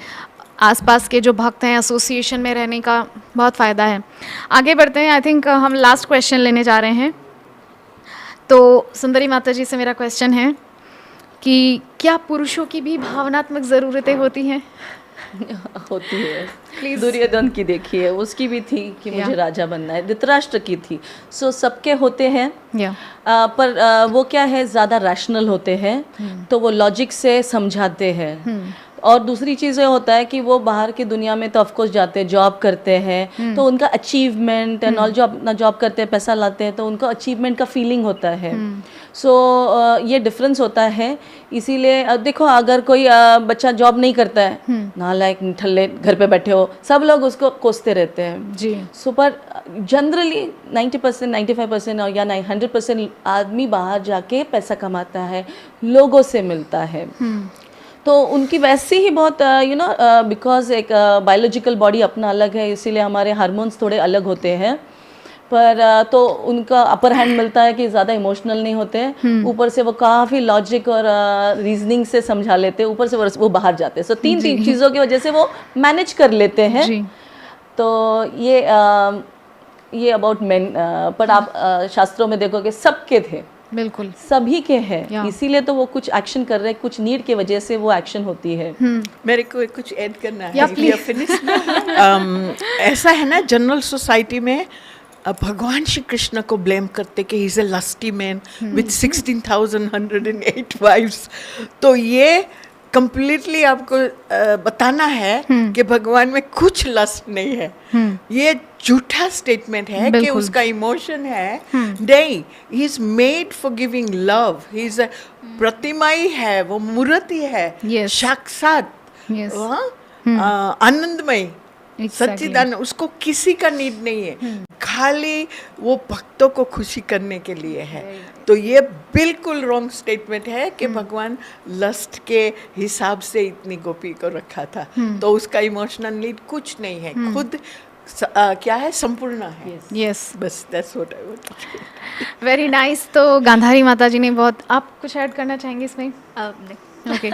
आसपास के जो भक्त हैं एसोसिएशन में रहने का बहुत फ़ायदा है। आगे बढ़ते हैं, आई थिंक हम लास्ट क्वेश्चन लेने जा रहे हैं। तो सुंदरी माता जी से मेरा क्वेश्चन है कि क्या पुरुषों की भी भावनात्मक ज़रूरतें होती हैं? होती है। दुर्योधन की देखिए, उसकी भी थी कि मुझे राजा बनना है, धृतराष्ट्र की थी। सो सबके होते हैं, पर वो क्या है, ज़्यादा रैशनल होते हैं, तो वो लॉजिक से समझाते हैं। और दूसरी चीज़ ये होता है कि वो बाहर की दुनिया में तो ऑफकोर्स जाते हैं, जॉब करते हैं, तो उनका अचीवमेंट एंड ऑल, जो अपना जॉब करते हैं, पैसा लाते हैं, तो उनको अचीवमेंट का फीलिंग होता है। सो ये डिफरेंस होता है। इसीलिए देखो, अगर कोई बच्चा जॉब नहीं करता है, नालायक ठल्ले घर पे बैठे हो, सब लोग उसको कोसते रहते हैं जी। सो पर जनरली 90%, 95% और या 100% आदमी बाहर जाके पैसा कमाता है, लोगों से मिलता है। तो उनकी वैसे ही बहुत बिकॉज एक बायोलॉजिकल बॉडी अपना अलग है, इसीलिए हमारे हार्मोन्स थोड़े अलग होते हैं। पर तो उनका अपर हैंड मिलता है कि ज़्यादा इमोशनल नहीं होते हैं, ऊपर से वो काफ़ी लॉजिक और रीजनिंग से समझा लेते हैं, ऊपर से वो बाहर जाते हैं। सो तीन चीज़ों की वजह से वो मैनेज कर लेते हैं। तो ये अबाउट मेन। पर आप शास्त्रों में देखोगे सबके थे, बिल्कुल सभी के हैं, इसीलिए तो वो कुछ एक्शन कर रहे हैं, कुछ नीड की वजह से वो एक्शन होती है। मेरे को कुछ ऐड करना है। ऐसा है ना, जनरल सोसाइटी में भगवान श्री कृष्ण को ब्लेम करते कि he is a lusty man with 16,108 wives. तो ये कंप्लीटली आपको बताना है कि भगवान में कुछ लस्ट नहीं है। ये झूठा स्टेटमेंट है कि उसका इमोशन है। नहीं, he is made for giving love. He is pratima ही है, वो मूर्ति है, साक्षात आनंदमय, सच्चिदानंद। उसको किसी का नीड नहीं है, खाली वो भक्तों को खुशी करने के लिए है। तो ये बिल्कुल रॉन्ग स्टेटमेंट है कि भगवान लस्ट के हिसाब से इतनी गोपी को रखा था। तो उसका इमोशनल नीड कुछ नहीं है, खुद क्या है, संपूर्ण है। यस, बस that's what I want. Very nice. तो गांधारी माता जी ने बहुत, आप कुछ ऐड करना चाहेंगे इसमें? ओके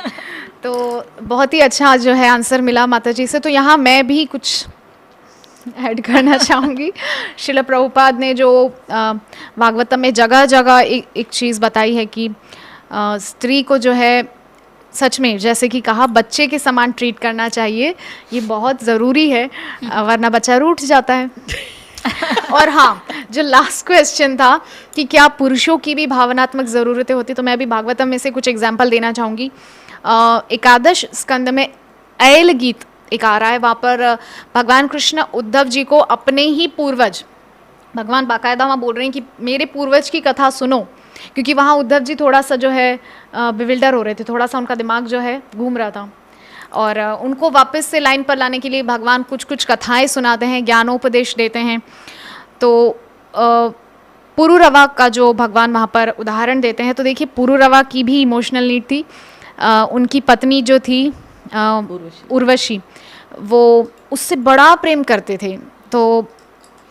तो बहुत ही अच्छा जो है आंसर मिला माता जी से। तो यहाँ मैं भी कुछ ऐड करना चाहूँगी। श्रील प्रभुपाद ने जो भागवतम में जगह जगह एक चीज़ बताई है कि स्त्री को जो है सच में, जैसे कि कहा, बच्चे के समान ट्रीट करना चाहिए। ये बहुत ज़रूरी है, वरना बच्चा रूठ जाता है। और हाँ, जो लास्ट क्वेश्चन था कि क्या पुरुषों की भी भावनात्मक ज़रूरतें होती, तो मैं भी भागवतम में से कुछ एग्जाम्पल देना चाहूँगी। एकादश स्कंद में ऐल गीत एक आ रहा है, वहाँ पर भगवान कृष्ण उद्धव जी को अपने ही पूर्वज, भगवान बाकायदा वहाँ बोल रहे हैं कि मेरे पूर्वज की कथा सुनो, क्योंकि वहाँ उद्धव जी थोड़ा सा जो है बिविल्डर हो रहे थे, थोड़ा सा उनका दिमाग जो है घूम रहा था, और उनको वापस से लाइन पर लाने के लिए भगवान कुछ कुछ कथाएं सुनाते हैं, ज्ञानोपदेश देते हैं। तो पुरुरवा का जो भगवान वहाँ पर उदाहरण देते हैं, तो देखिए पुरुरवा की भी इमोशनल नीड थी। उनकी पत्नी जो थी उर्वशी, वो उससे बड़ा प्रेम करते थे। तो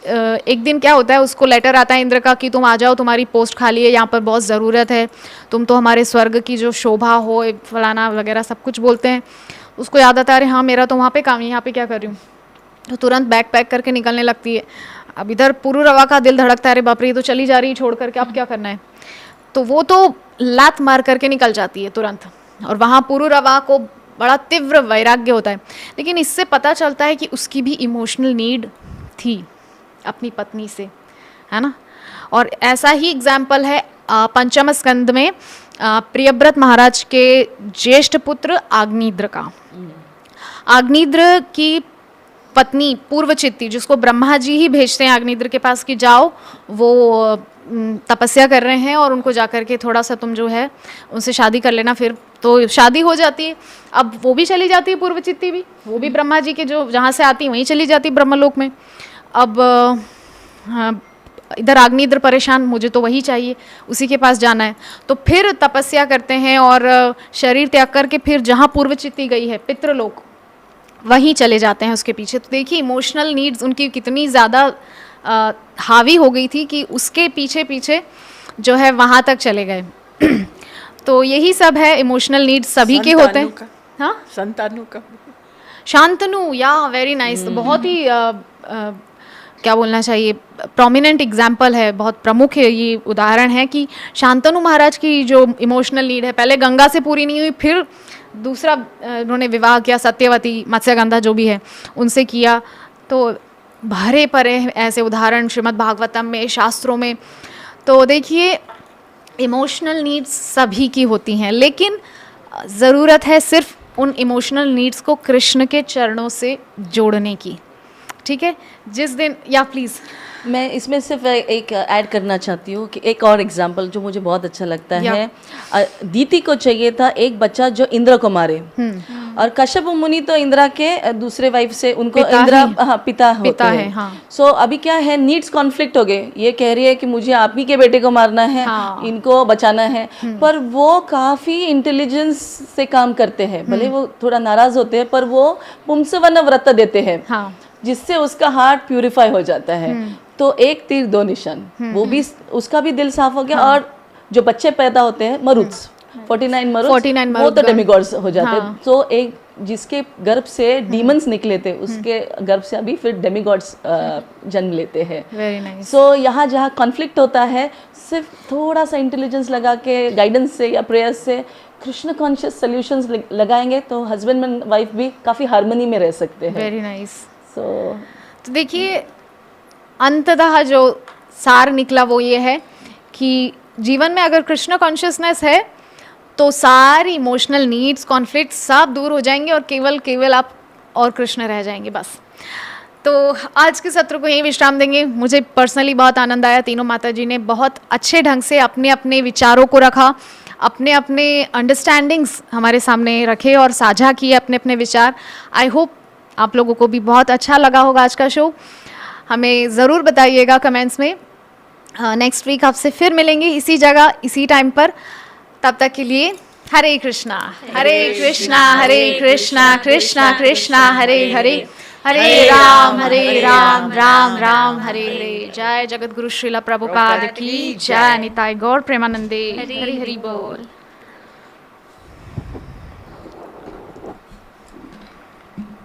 एक दिन क्या होता है, उसको लेटर आता है इंद्र का कि तुम आ जाओ, तुम्हारी पोस्ट खाली है, यहाँ पर बहुत ज़रूरत है, तुम तो हमारे स्वर्ग की जो शोभा हो, फलाना वगैरह सब कुछ बोलते हैं। उसको याद आता है, अरे हाँ मेरा तो वहाँ पे काम है, यहाँ पे क्या कर रही हूँ। तो तुरंत बैग पैक करके निकलने लगती है। अब इधर पुरुरवा का दिल धड़कता है, अरे बाप रे, ये तो चली जा रही है छोड़ करके, अब क्या करना है। तो वो तो लात मार करके निकल जाती है तुरंत, और वहाँ पुरुरवा को बड़ा तीव्र वैराग्य होता है। लेकिन इससे पता चलता है कि उसकी भी इमोशनल नीड थी अपनी पत्नी से, है ना। और ऐसा ही एग्जाम्पल है पंचम स्कंद में प्रियव्रत महाराज के ज्येष्ठ पुत्र आग्निद्र का। आग्निद्र की पत्नी पूर्वचित्ती, जिसको ब्रह्मा जी ही भेजते हैं आग्निद्र के पास कि जाओ, वो तपस्या कर रहे हैं और उनको जाकर के थोड़ा सा तुम जो है उनसे शादी कर लेना। फिर तो शादी हो जाती है। अब वो भी चली जाती है पूर्वचित्ती भी, वो भी ब्रह्मा जी के जो जहाँ से आती है वहीं चली जाती है ब्रह्मलोक में। अब इधर आग्निद्र परेशान, मुझे तो वही चाहिए, उसी के पास जाना है। तो फिर तपस्या करते हैं और शरीर त्याग करके फिर जहाँ पूर्वचित्ती गई है पितृलोक, वहीं चले जाते हैं उसके पीछे। तो देखिए इमोशनल नीड्स उनकी कितनी ज़्यादा हावी हो गई थी कि उसके पीछे पीछे जो है वहाँ तक चले गए। तो यही सब है, इमोशनल नीड्स सभी के होते हैं। हाँ, संतानु का, शांतनु, या वेरी नाइस। बहुत ही क्या बोलना चाहिए, प्रोमिनेंट एग्जाम्पल है, बहुत प्रमुख है ये उदाहरण है कि शांतनु महाराज की जो इमोशनल नीड है, पहले गंगा से पूरी नहीं हुई, फिर दूसरा उन्होंने विवाह किया, सत्यवती, मत्स्यगंधा जो भी है उनसे किया। तो भरे परे ऐसे उदाहरण श्रीमद् भागवतम में, शास्त्रों में। तो देखिए इमोशनल नीड्स सभी की होती हैं, लेकिन ज़रूरत है सिर्फ उन इमोशनल नीड्स को कृष्ण के चरणों से जोड़ने की, ठीक है? जिस दिन, या प्लीज़। मैं इसमें सिर्फ एक ऐड करना चाहती हूँ कि एक और एग्जांपल जो मुझे बहुत अच्छा लगता है। दीति को चाहिए था एक बच्चा जो इंद्र को मारे, और कश्यप मुनि तो इंद्रा के दूसरे वाइफ से उनको पिता इंद्रा ही। पिता होते हैं। हाँ। सो अभी क्या है, नीड्स कॉन्फ्लिक्ट हो गए। ये कह रही है कि मुझे आप ही के बेटे को मारना है, इनको बचाना है, पर वो काफी इंटेलिजेंस से काम करते हैं। भले वो थोड़ा नाराज होते हैं पर वो पुंसवन व्रत देते हैं, जिससे उसका हार्ट प्यूरिफाई हो जाता है। तो एक तीर दो निशान, वो भी, उसका भी दिल साफ हो गया। और जो बच्चे पैदा होते हैं मरुत्स, 49 मरुत्स, वो तो डेमिगॉड्स हो जाते हैं। तो एक जिसके गर्भ से डीमंस निकले थे, उसके गर्भ से अभी फिर डेमिगॉड्स जन्म लेते हैं। Very nice. सो यहाँ जहाँ कॉन्फ्लिक्ट होता है, सिर्फ थोड़ा सा इंटेलिजेंस लगा के, गाइडेंस से या प्रेयर्स से, कृष्ण कॉन्शियस सॉल्यूशंस लगाएंगे तो हस्बैंड एंड वाइफ भी काफ़ी हार्मनी में रह सकते हैं। Very nice. तो देखिए, अंततः जो सार निकला वो ये है कि जीवन में अगर कृष्ण कॉन्शियसनेस है तो सारी इमोशनल नीड्स, कॉन्फ्लिक्ट सब दूर हो जाएंगे और केवल आप और कृष्ण रह जाएंगे बस। तो आज के सत्र को यहीं विश्राम देंगे। मुझे पर्सनली बहुत आनंद आया। तीनों माता जी ने बहुत अच्छे ढंग से अपने अपने विचारों को रखा, अपने अपने अंडरस्टैंडिंग्स हमारे सामने रखे और साझा किए अपने अपने विचार। आई होप आप लोगों को भी बहुत अच्छा लगा होगा आज का शो। हमें ज़रूर बताइएगा कमेंट्स में। नेक्स्ट वीक आपसे फिर मिलेंगे इसी जगह इसी टाइम पर। तब तक के लिए हरे कृष्णा हरे कृष्णा हरे कृष्णा कृष्णा कृष्णा हरे हरे, हरे राम राम राम हरे हरे। जय जगत गुरु श्रीला प्रभुपाद की जय। निताय गौर प्रेमानंदे। हरि हरि बोल।